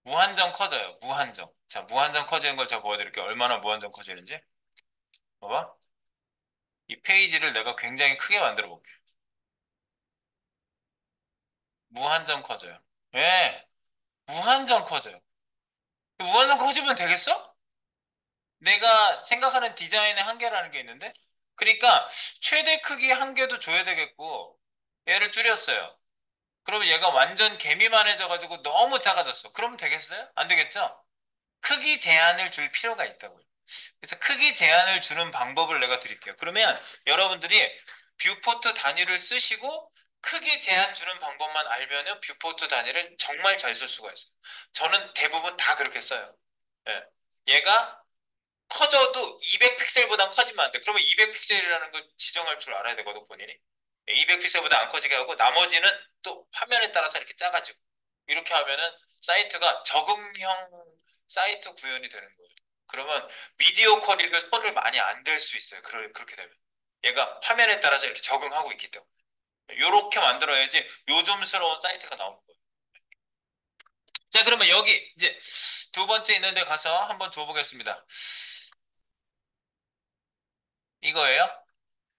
무한정 커져요. 무한정. 자, 무한정 커지는 걸 제가 보여드릴게요. 얼마나 무한정 커지는지. 봐봐. 이 페이지를 내가 굉장히 크게 만들어 볼게요. 무한정 커져요. 왜? 무한정 커져요. 무한정 커지면 되겠어? 내가 생각하는 디자인의 한계라는 게 있는데? 그러니까 최대 크기 한계도 줘야 되겠고 얘를 줄였어요. 그러면 얘가 완전 개미만해져가지고 너무 작아졌어. 그러면 되겠어요? 안 되겠죠? 크기 제한을 줄 필요가 있다고요. 그래서 크기 제한을 주는 방법을 내가 드릴게요. 그러면 여러분들이 뷰포트 단위를 쓰시고 크기 제한 주는 방법만 알면은 뷰포트 단위를 정말 잘 쓸 수가 있어요. 저는 대부분 다 그렇게 써요. 예. 얘가 커져도 200픽셀보다 커지면 안 돼. 그러면 200픽셀이라는 걸 지정할 줄 알아야 되거든, 본인이. 200픽셀보다 안 커지게 하고 나머지는 또 화면에 따라서 이렇게 작아지고. 이렇게 하면은 사이트가 적응형 사이트 구현이 되는 거예요. 그러면 미디어 퀄리티가 손을 많이 안 댈 수 있어요. 그렇게 되면. 얘가 화면에 따라서 이렇게 적응하고 있기 때문에. 이렇게 만들어야지 요즘스러운 사이트가 나오는 거예요. 자, 그러면 여기 이제 두 번째 있는 데 가서 한번 줘보겠습니다. 이거예요.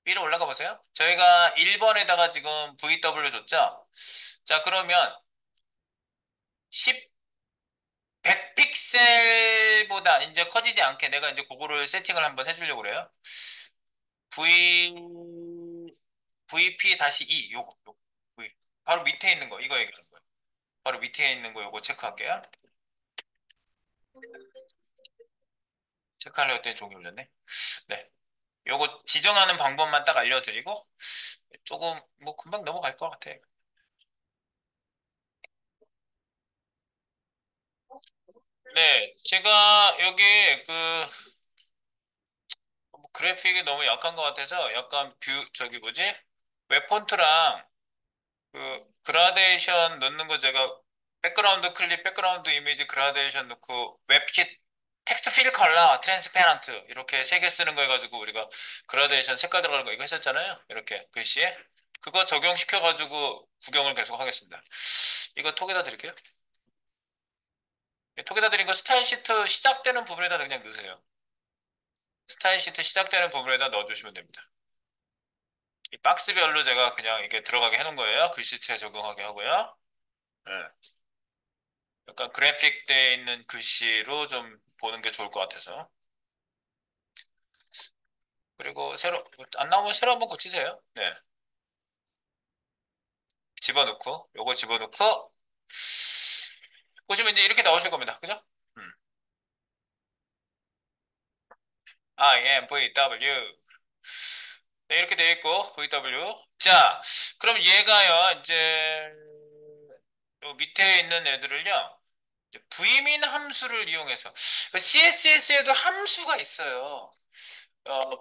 위로 올라가 보세요. 저희가 1번에다가 지금 VW 줬죠? 자, 그러면 10, 100픽셀보다 이제 커지지 않게 내가 이제 그거를 세팅을 한번 해주려고 그래요. VP-2 요거. V. 바로 밑에 있는 거 이거 얘기하는 거예요. 바로 밑에 있는 거 요거 체크할게요. 체크하려고 했더니 종이 울렸네. 네. 요거 지정하는 방법만 딱 알려드리고 조금 뭐 금방 넘어갈 것 같아요. 네, 제가 여기 그 그래픽이 너무 약한 것 같아서 약간 저기 뭐지? 웹폰트랑 그 그라데이션 넣는 거 제가 백그라운드 클립, 백그라운드 이미지 그라데이션 넣고 웹킷 텍스트 필 컬러, 트랜스페런트 이렇게 세 개 쓰는 거 해가지고 우리가 그라데이션 색깔 들어가는 거 이거 했었잖아요. 이렇게 글씨에 그거 적용시켜가지고 구경을 계속 하겠습니다. 이거 톡에다 드릴게요. 톡에다 드린 거 스타일 시트 시작되는 부분에다 그냥 넣으세요. 스타일 시트 시작되는 부분에다 넣어주시면 됩니다. 이 박스별로 제가 그냥 이게 들어가게 해놓은 거예요. 글씨체 적용하게 하고요. 네. 약간 그래픽되어 있는 글씨로 좀 보는 게 좋을 것 같아서. 그리고 새로, 안 나오면 새로 한번 고치세요. 네. 집어넣고, 요거 집어넣고, 보시면 이제 이렇게 나오실 겁니다. 그죠? 음. IMVW. 네, 이렇게 되어 있고, VW. 자, 그럼 얘가요, 이제, 요 밑에 있는 애들을요, 부이민 함수를 이용해서, CSS에도 함수가 있어요.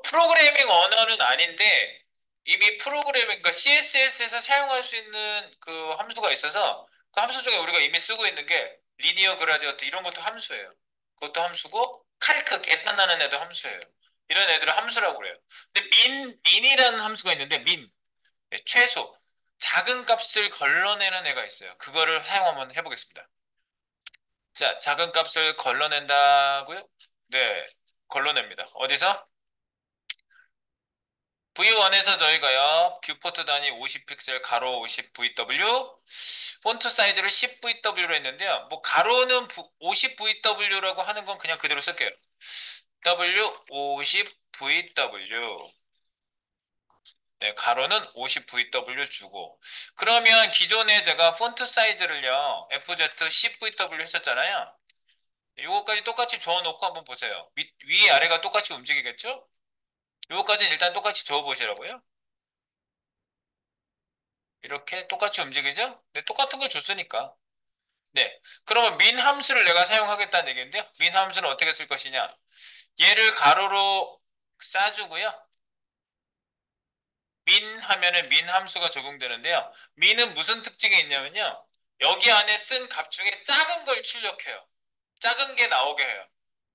프로그래밍 언어는 아닌데 이미 프로그래밍, 그러니까 CSS에서 사용할 수 있는 그 함수가 있어서 그 함수 중에 우리가 이미 쓰고 있는 게 리니어 그라디언트 이런 것도 함수예요. 그것도 함수고 칼크 계산하는 애도 함수예요. 이런 애들을 함수라고 그래요. 근데 민이라는 함수가 있는데 네, 최소 작은 값을 걸러내는 애가 있어요. 그거를 사용 한번 해보겠습니다. 자, 작은 값을 걸러낸다고요? 네, 걸러냅니다. 어디서? V1에서 저희가요, 뷰포트 단위 50픽셀, 가로 50 VW, 폰트 사이즈를 10 VW로 했는데요. 뭐, 가로는 50 VW라고 하는 건 그냥 그대로 쓸게요. W 50 VW. 네, 가로는 50 VW 주고. 그러면 기존에 제가 폰트 사이즈를요, FZ 10 VW 했었잖아요. 요거까지 똑같이 저어놓고 한번 보세요. 위, 아래가 똑같이 움직이겠죠? 요거까지는 일단 똑같이 저어보시라고요. 이렇게 똑같이 움직이죠? 네, 똑같은 걸 줬으니까. 네. 그러면 민 함수를 내가 사용하겠다는 얘기인데요. 민 함수는 어떻게 쓸 것이냐? 얘를 가로로 싸주고요. 민 하면은 민 함수가 적용되는데요. 민은 무슨 특징이 있냐면요. 여기 안에 쓴 값 중에 작은 걸 출력해요. 작은 게 나오게 해요.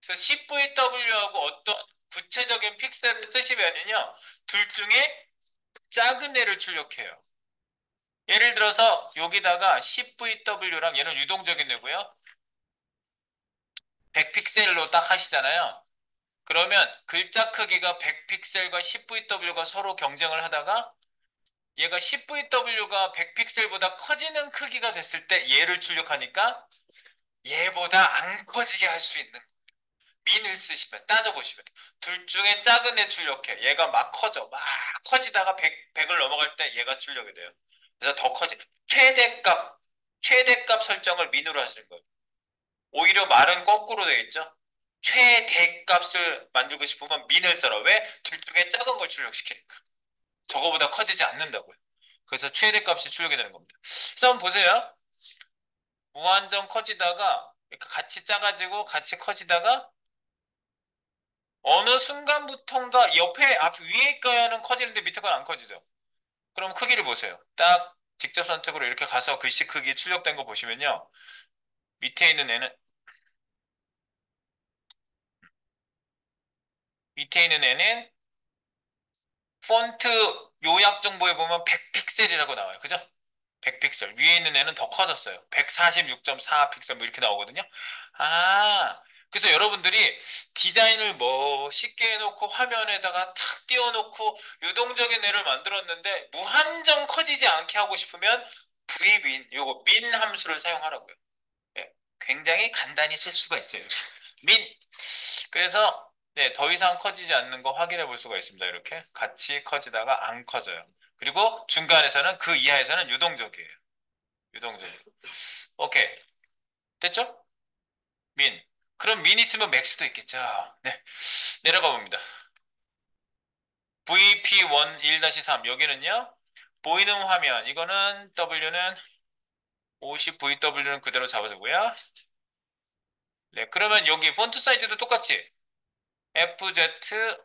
그래서 CVW하고 어떤 구체적인 픽셀을 쓰시면은요. 둘 중에 작은 애를 출력해요. 예를 들어서 여기다가 CVW랑 얘는 유동적인 애고요. 100픽셀로 딱 하시잖아요. 그러면 글자 크기가 100픽셀과 10VW가 서로 경쟁을 하다가 얘가 10VW가 100픽셀보다 커지는 크기가 됐을 때 얘를 출력하니까 얘보다 안 커지게 할 수 있는 민을 쓰시면 따져보시면 둘 중에 작은 애 출력해. 얘가 막 커져. 막 커지다가 100을 넘어갈 때 얘가 출력이 돼요. 그래서 더 커지. 최대값 최대값 설정을 민으로 하시는 거예요. 오히려 말은 거꾸로 되어 있죠. 최대값을 만들고 싶으면 민을 써라. 왜? 둘 중에 작은 걸 출력시키니까. 저거보다 커지지 않는다고요. 그래서 최대값이 출력이 되는 겁니다. 그래서 한번 보세요. 무한정 커지다가 이렇게 같이 작아지고 같이 커지다가 어느 순간부턴가 옆에 앞 위에 거야는 커지는데 밑에 건 안 커지죠. 그럼 크기를 보세요. 딱 직접 선택으로 이렇게 가서 글씨 크기 출력된 거 보시면요. 밑에 있는 애는 밑에 있는 애는 폰트 요약 정보에 보면 100픽셀이라고 나와요. 그죠? 100픽셀. 위에 있는 애는 더 커졌어요. 146.4 픽셀 뭐 이렇게 나오거든요. 아, 그래서 여러분들이 디자인을 멋있게 해놓고 화면에다가 탁 띄워놓고 유동적인 애를 만들었는데 무한정 커지지 않게 하고 싶으면 vmin, 요거 min 함수를 사용하라고요. 예, 굉장히 간단히 쓸 수가 있어요. min. 그래서 네, 더 이상 커지지 않는 거 확인해 볼 수가 있습니다. 이렇게 같이 커지다가 안 커져요. 그리고 중간에서는 그 이하에서는 유동적이에요. 유동적이에요. 오케이. 됐죠? 민. 그럼 민 있으면 맥스도 있겠죠. 네. 내려가 봅니다. VP1 1-3 여기는요. 보이는 화면 이거는 W는 50 VW는 그대로 잡아주고요. 네. 그러면 여기 폰트 사이즈도 똑같이 FZ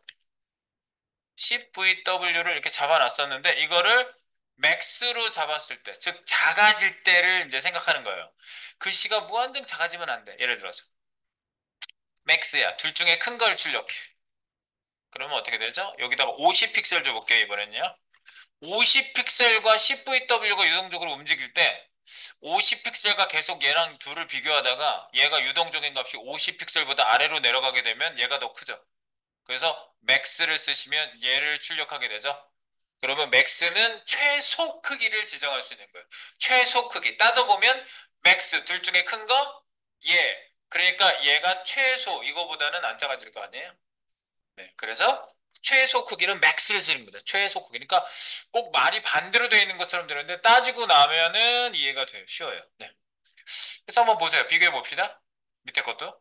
10VW를 이렇게 잡아놨었는데 이거를 맥스로 잡았을 때, 즉 작아질 때를 이제 생각하는 거예요. 글씨가 무한정 작아지면 안 돼. 예를 들어서 맥스야. 둘 중에 큰 걸 출력해. 그러면 어떻게 되죠? 여기다가 50픽셀 줘볼게요, 이번엔요. 50픽셀과 10VW가 유동적으로 움직일 때 50픽셀과 계속 얘랑 둘을 비교하다가 얘가 유동적인 값이 50픽셀보다 아래로 내려가게 되면 얘가 더 크죠. 그래서 맥스를 쓰시면 얘를 출력하게 되죠. 그러면 맥스는 최소 크기를 지정할 수 있는 거예요. 최소 크기. 따져보면 맥스 둘 중에 큰 거? 예. 그러니까 얘가 최소 이거보다는 안 작아질 거 아니에요? 네. 그래서 최소 크기는 맥스를 쓰입니다. 최소 크기. 그러니까 꼭 말이 반대로 되어 있는 것처럼 되는데 따지고 나면은 이해가 돼요. 쉬워요. 네. 그래서 한번 보세요. 비교해 봅시다. 밑에 것도.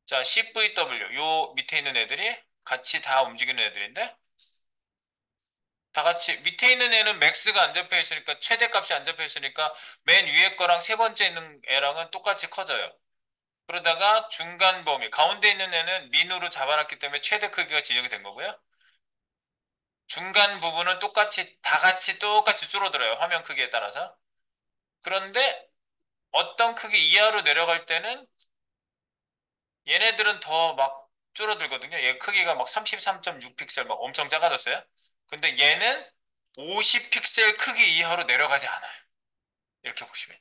자, CVW. 요 밑에 있는 애들이 같이 다 움직이는 애들인데 다 같이 밑에 있는 애는 맥스가 안 잡혀 있으니까 최대값이 안 잡혀 있으니까 맨 위에 거랑 세 번째 있는 애랑은 똑같이 커져요. 그러다가 중간 범위 가운데 있는 애는 민으로 잡아놨기 때문에 최대 크기가 지정이 된 거고요. 중간 부분은 똑같이 다 같이 똑같이 줄어들어요. 화면 크기에 따라서. 그런데 어떤 크기 이하로 내려갈 때는 얘네들은 더 막 줄어들거든요. 얘 크기가 막 33.6 픽셀 막 엄청 작아졌어요. 근데 얘는 50 픽셀 크기 이하로 내려가지 않아요. 이렇게 보시면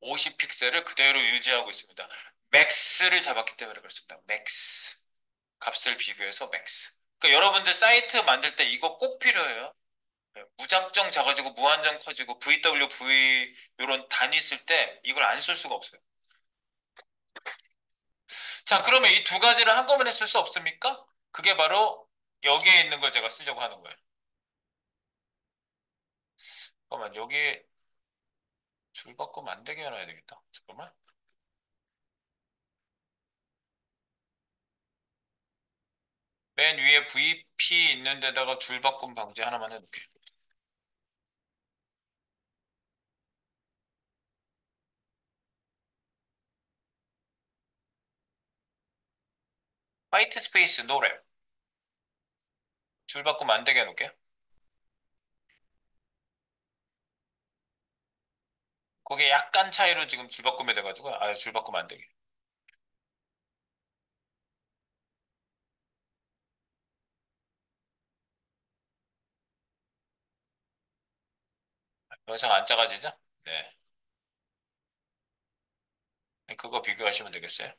50 픽셀을 그대로 유지하고 있습니다. 맥스를 잡았기 때문에 그렇습니다. 맥스 값을 비교해서 맥스. 그러니까 여러분들 사이트 만들 때 이거 꼭 필요해요. 무작정 작아지고 무한정 커지고 VW, V 이런 단위 쓸 때 이걸 안 쓸 수가 없어요. 자, 그러면 이 두 가지를 한꺼번에 쓸 수 없습니까? 그게 바로 여기에 있는 걸 제가 쓰려고 하는 거예요. 잠깐만, 여기 줄 바꾸면 안 되게 해놔야 되겠다. 잠깐만. 맨 위에 VP 있는 데다가 줄 바꿈 방지 하나만 해놓게. 화이트 스페이스 노래. 줄 바꾸면 안 되게 해놓게. 거기에 약간 차이로 지금 줄 바꾸면 돼가지고, 줄 바꾸면 안 되게. 더 이상 안 작아지죠? 네. 그거 비교하시면 되겠어요.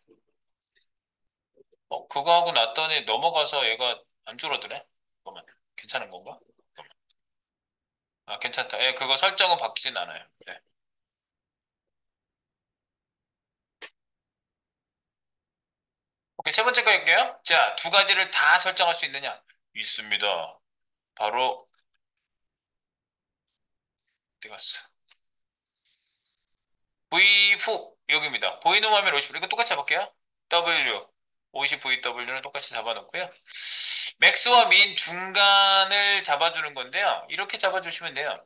그거 하고 났더니 넘어가서 얘가 안 줄어드네? 잠깐만. 괜찮은 건가? 잠깐만. 아, 괜찮다. 예, 그거 설정은 바뀌진 않아요. 네. 오케이, 세 번째 거 할게요. 자, 두 가지를 다 설정할 수 있느냐? 있습니다. 바로, 어디 갔어? V 후, 여기입니다. 보이는 화면 50, 이거 똑같이 잡을게요. W, 50VW는 똑같이 잡아놓고요. 맥스와 민 중간을 잡아주는 건데요. 이렇게 잡아주시면 돼요.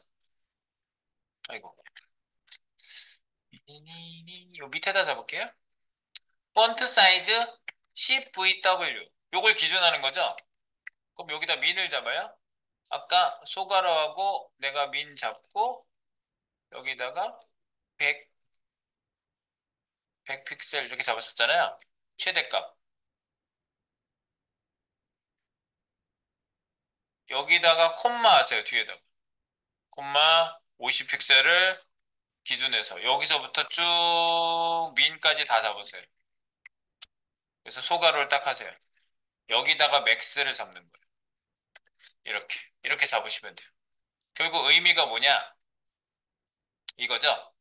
아이고. 요 밑에다 잡을게요. 폰트 사이즈 CVW. 요걸 기준하는 거죠. 그럼 여기다 민을 잡아요. 아까 소가로하고 내가 민 잡고 여기다가 100, 100픽셀 이렇게 잡았었잖아요. 최대값. 여기다가 콤마 하세요. 뒤에다가. 콤마 50픽셀을 기준해서 여기서부터 쭉 민까지 다 잡으세요. 그래서 소가로를 딱 하세요. 여기다가 맥스를 잡는 거예요. 이렇게 잡으시면 돼요. 결국 의미가 뭐냐? 이거죠.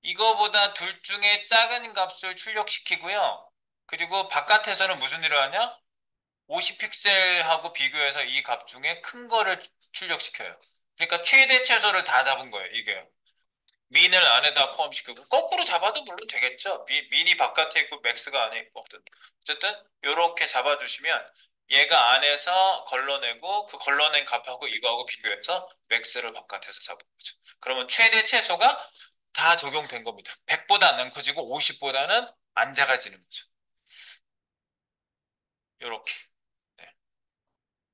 이거보다 둘 중에 작은 값을 출력시키고요. 그리고 바깥에서는 무슨 일을 하냐? 50픽셀하고 비교해서 이 값 중에 큰 거를 출력시켜요. 그러니까 최대 최소를 다 잡은 거예요, 이게. 민을 안에다 포함시키고, 거꾸로 잡아도 물론 되겠죠. 민이 바깥에 있고 맥스가 안에 있고, 어쨌든, 요렇게 잡아주시면 얘가 안에서 걸러내고, 그 걸러낸 값하고 이거하고 비교해서 맥스를 바깥에서 잡은 거죠. 그러면 최대 최소가 다 적용된 겁니다. 100보다 안 커지고 50보다는 안 작아지는 거죠. 요렇게. 네.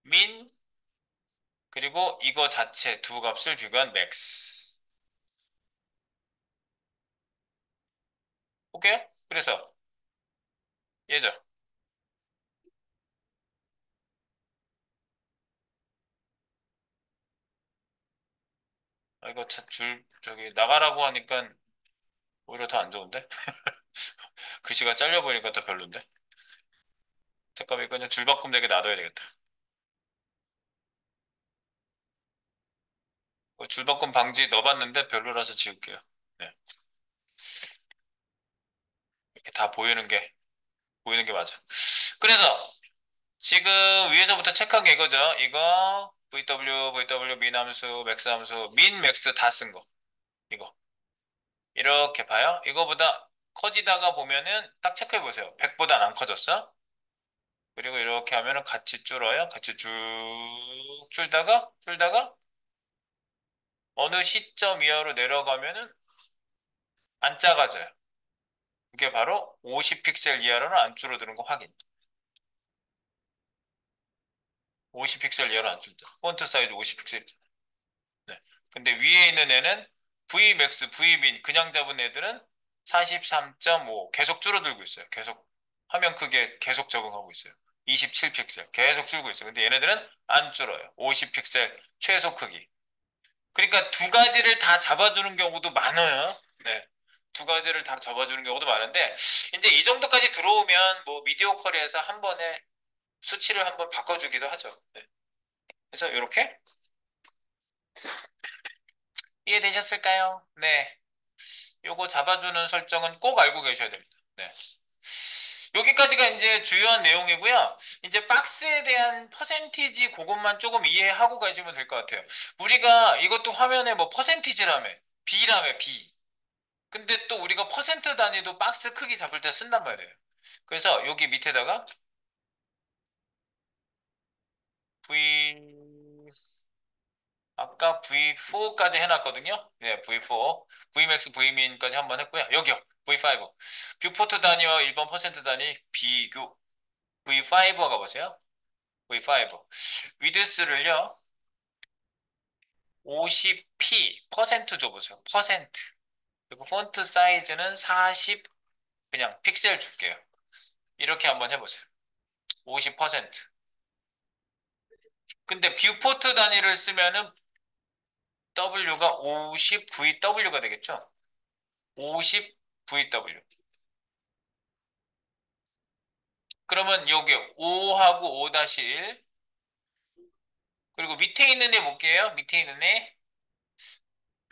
민, 그리고 이거 자체 두 값을 비교한 맥스. 오케이? 그래서 예죠. 이거 저기 나가라고 하니까 오히려 더 안 좋은데? 글씨가 잘려 보이니까 더 별론데? 잠깐만 이거 그냥 줄바꿈 되게 놔둬야 되겠다. 줄바꿈 방지 넣어봤는데 별로라서 지울게요. 네. 이렇게 다 보이는 게 맞아. 그래서 지금 위에서부터 체크한 게 이거죠. 이거 VW min 함수, 맥스 함수, min, 맥스 다 쓴 거. 이거. 이렇게 봐요. 이거보다 커지다가 보면은 딱 체크해 보세요. 100보단 안 커졌어? 그리고 이렇게 하면은 같이 줄어요. 같이 쭉 줄다가 어느 시점 이하로 내려가면은 안 작아져요. 그게 바로 50픽셀 이하로는 안 줄어드는 거 확인. 50픽셀 이하로 안 줄죠. 폰트 사이즈 50픽셀. 네. 근데 위에 있는 애는 Vmax, Vmin 그냥 잡은 애들은 43.5 계속 줄어들고 있어요. 계속 화면 크기에 계속 적응하고 있어요. 27픽셀 계속 줄고 있어요. 근데 얘네들은 안 줄어요. 50픽셀 최소 크기. 그러니까 두 가지를 다 잡아주는 경우도 많아요. 네. 두 가지를 다 잡아주는 경우도 많은데 이제 이 정도까지 들어오면 뭐 미디어 쿼리에서 한 번에 수치를 한번 바꿔주기도 하죠. 네. 그래서 이렇게 이해되셨을까요? 네. 요거 잡아주는 설정은 꼭 알고 계셔야 됩니다. 네. 여기까지가 이제 주요한 내용이고요. 이제 박스에 대한 퍼센티지 그것만 조금 이해하고 가시면 될 것 같아요. 우리가 이것도 화면에 뭐 퍼센티지라며, B라며, B. 근데 또 우리가 퍼센트 단위도 박스 크기 잡을 때 쓴단 말이에요. 그래서 여기 밑에다가 V, 아까 V4까지 해놨거든요. 네, V4, Vmax, Vmin까지 한번 했고요. 여기요, V5. 뷰포트 단위와 1번 퍼센트 단위 비교. V5 가보세요. V5. 위드스를요, 50p, 퍼센트 줘보세요. 퍼센트. 그리고 폰트 사이즈는 40, 그냥 픽셀 줄게요. 이렇게 한번 해보세요. 50%. 근데 뷰포트 단위를 쓰면은 W가 50VW가 되겠죠? 50VW. 그러면 여기 5하고 5-1. 그리고 밑에 있는 애 볼게요. 밑에 있는 애.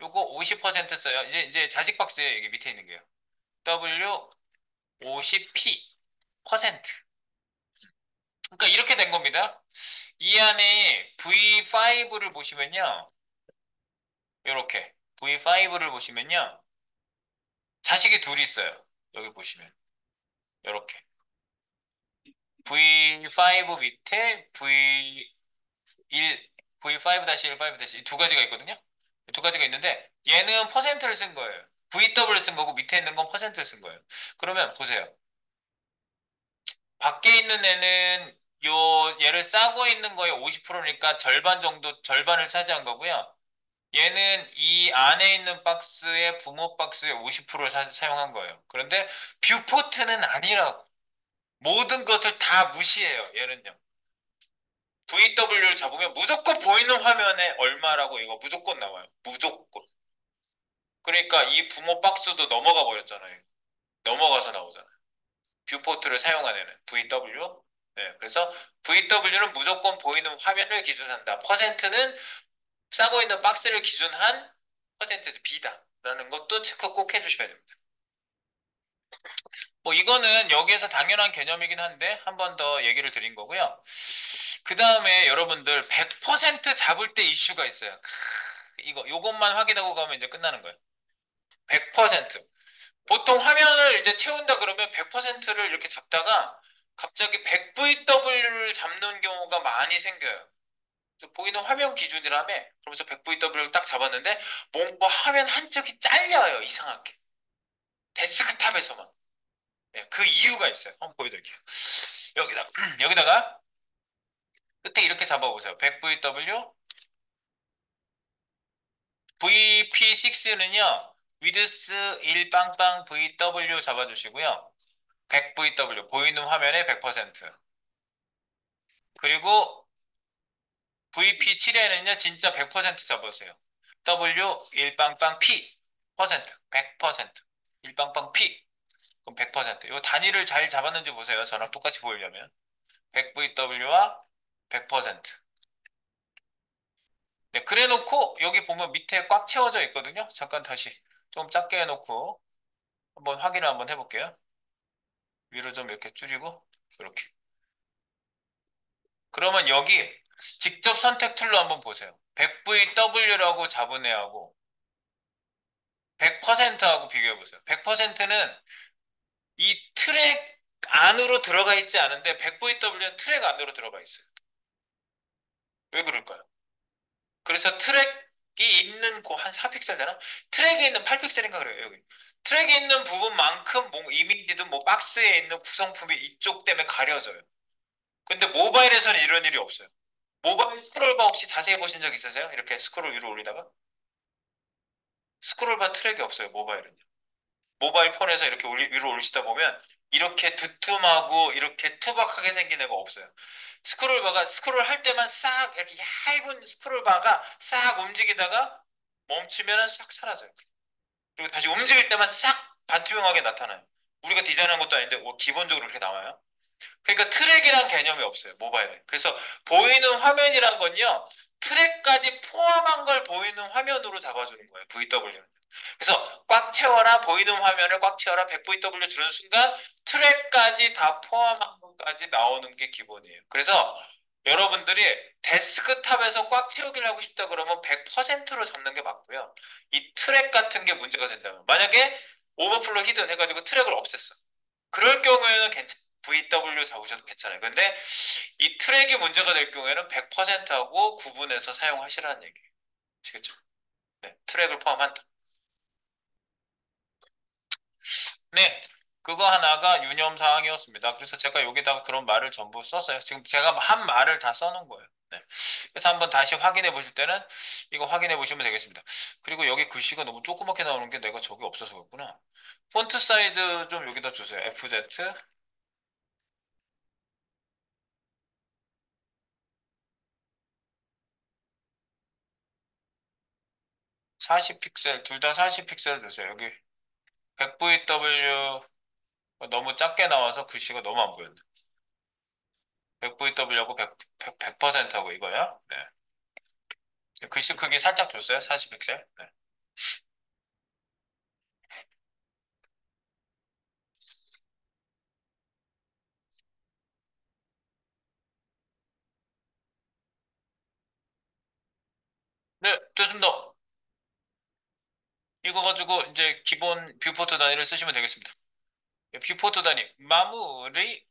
요거 50% 써요. 이제 자식 박스예요. 이게 밑에 있는 게요. W 50P 퍼센트. 그러니까 이렇게 된 겁니다. 이 안에 V5를 보시면요. 이렇게 V5를 보시면요. 자식이 둘이 있어요. 여기 보시면 이렇게 V5 밑에 V1, V5-1, 5-2 두 가지가 있거든요. 두 가지가 있는데 얘는 퍼센트를 쓴 거예요. VW를 쓴 거고 밑에 있는 건 퍼센트를 쓴 거예요. 그러면 보세요. 밖에 있는 애는 얘를 싸고 있는 거에 50%니까 절반 정도, 절반을 차지한 거고요. 얘는 이 안에 있는 박스의 부모 박스의 50%를 사용한 거예요. 그런데 뷰포트는 아니라고. 모든 것을 다 무시해요. 얘는요. VW를 잡으면 무조건 보이는 화면에 얼마라고 이거 무조건 나와요. 무조건. 그러니까 이 부모 박스도 넘어가 버렸잖아요. 넘어가서 나오잖아요. 뷰포트를 사용한 애는 VW. 네, 그래서 VW는 무조건 보이는 화면을 기준한다. 퍼센트는 싸고 있는 박스를 기준한 퍼센트에서 B다라는 것도 체크 꼭 해주셔야 됩니다. 뭐 이거는 여기에서 당연한 개념이긴 한데 한 번 더 얘기를 드린 거고요. 그 다음에 여러분들 100% 잡을 때 이슈가 있어요. 요것만 확인하고 가면 이제 끝나는 거예요. 100%. 보통 화면을 이제 채운다 그러면 100%를 이렇게 잡다가 갑자기 100VW를 잡는 경우가 많이 생겨요. 그래서 보이는 화면 기준이라며 그러면서 100VW를 딱 잡았는데 뭔가 화면 한쪽이 잘려요. 이상하게. 데스크탑에서만. 예, 그 이유가 있어요. 한번 보여드릴게요. 여기다가 끝에 이렇게 잡아보세요. 100VW, VP6는요, 위드스 1빵빵 VW 잡아주시고요. 100VW, 보이는 화면의 100%. 그리고 VP7에는요, 진짜 100% 잡으세요. W 1빵빵 P, 퍼센트, 100%. 1빵빵 P, 그럼 100%. 이 단위를 잘 잡았는지 보세요. 저랑 똑같이 보이려면. 100VW와 100%. 네, 그래 놓고 여기 보면 밑에 꽉 채워져 있거든요. 잠깐 다시 좀 작게 해놓고 한번 확인을 한번 해볼게요. 위로 좀 이렇게 줄이고 이렇게. 그러면 여기 직접 선택 툴로 한번 보세요. 100VW라고 잡은 애하고 100%하고 비교해 보세요. 100%는 이 트랙 안으로 들어가 있지 않은데 100VW는 트랙 안으로 들어가 있어요. 왜 그럴까요? 그래서 트랙이 있는 그 한 4픽셀 되나? 트랙에 있는 8픽셀인가 그래요, 여기. 트랙에 있는 부분만큼 뭐 이미지든 뭐 박스에 있는 구성품이 이쪽 때문에 가려져요. 근데 모바일에서는 이런 일이 없어요. 모바일 스크롤바 혹시 자세히 보신 적 있으세요? 이렇게 스크롤 위로 올리다가? 스크롤바 트랙이 없어요, 모바일은요. 모바일 폰에서 이렇게 위로 올리시다 보면 이렇게 두툼하고 이렇게 투박하게 생긴 애가 없어요. 스크롤바가 스크롤 할 때만 싹 이렇게 얇은 스크롤바가 싹 움직이다가 멈추면은 싹 사라져요. 그리고 다시 움직일 때만 싹 반투명하게 나타나요. 우리가 디자인한 것도 아닌데 뭐 기본적으로 그렇게 나와요. 그러니까 트랙이란 개념이 없어요, 모바일에. 그래서 보이는 화면이란 건요, 트랙까지 포함한 걸 보이는 화면으로 잡아주는 거예요, VW는. 그래서 꽉 채워라, 보이는 화면을 꽉 채워라, 100VW 주는 순간 트랙까지 다 포함한 것까지 나오는 게 기본이에요. 그래서 여러분들이 데스크탑에서 꽉 채우기를 하고 싶다 그러면 100%로 잡는 게 맞고요. 이 트랙 같은 게 문제가 된다면. 만약에 오버플로 히든 해가지고 트랙을 없앴어. 그럴 경우에는 VW 잡으셔도 괜찮아요. 근데 이 트랙이 문제가 될 경우에는 100%하고 구분해서 사용하시라는 얘기예요. 아시겠죠? 네, 트랙을 포함한다. 네, 그거 하나가 유념 사항이었습니다. 그래서 제가 여기다가 그런 말을 전부 썼어요. 지금 제가 한 말을 다 써놓은 거예요. 네. 그래서 한번 다시 확인해 보실 때는 이거 확인해 보시면 되겠습니다. 그리고 여기 글씨가 너무 조그맣게 나오는 게 내가 저기 없어서 그렇구나. 폰트 사이즈 좀 여기다 주세요. FZ 40픽셀, 둘 다 40픽셀 주세요. 여기 100VW 너무 작게 나와서 글씨가 너무 안 보였네. 100VW하고 100%하고 이거야? 네. 글씨 크기 살짝 줬어요. 40픽셀. 네. 네, 됐습니다. 이거 가지고 이제 기본 뷰포트 단위를 쓰시면 되겠습니다. 뷰포트 단위 마무리.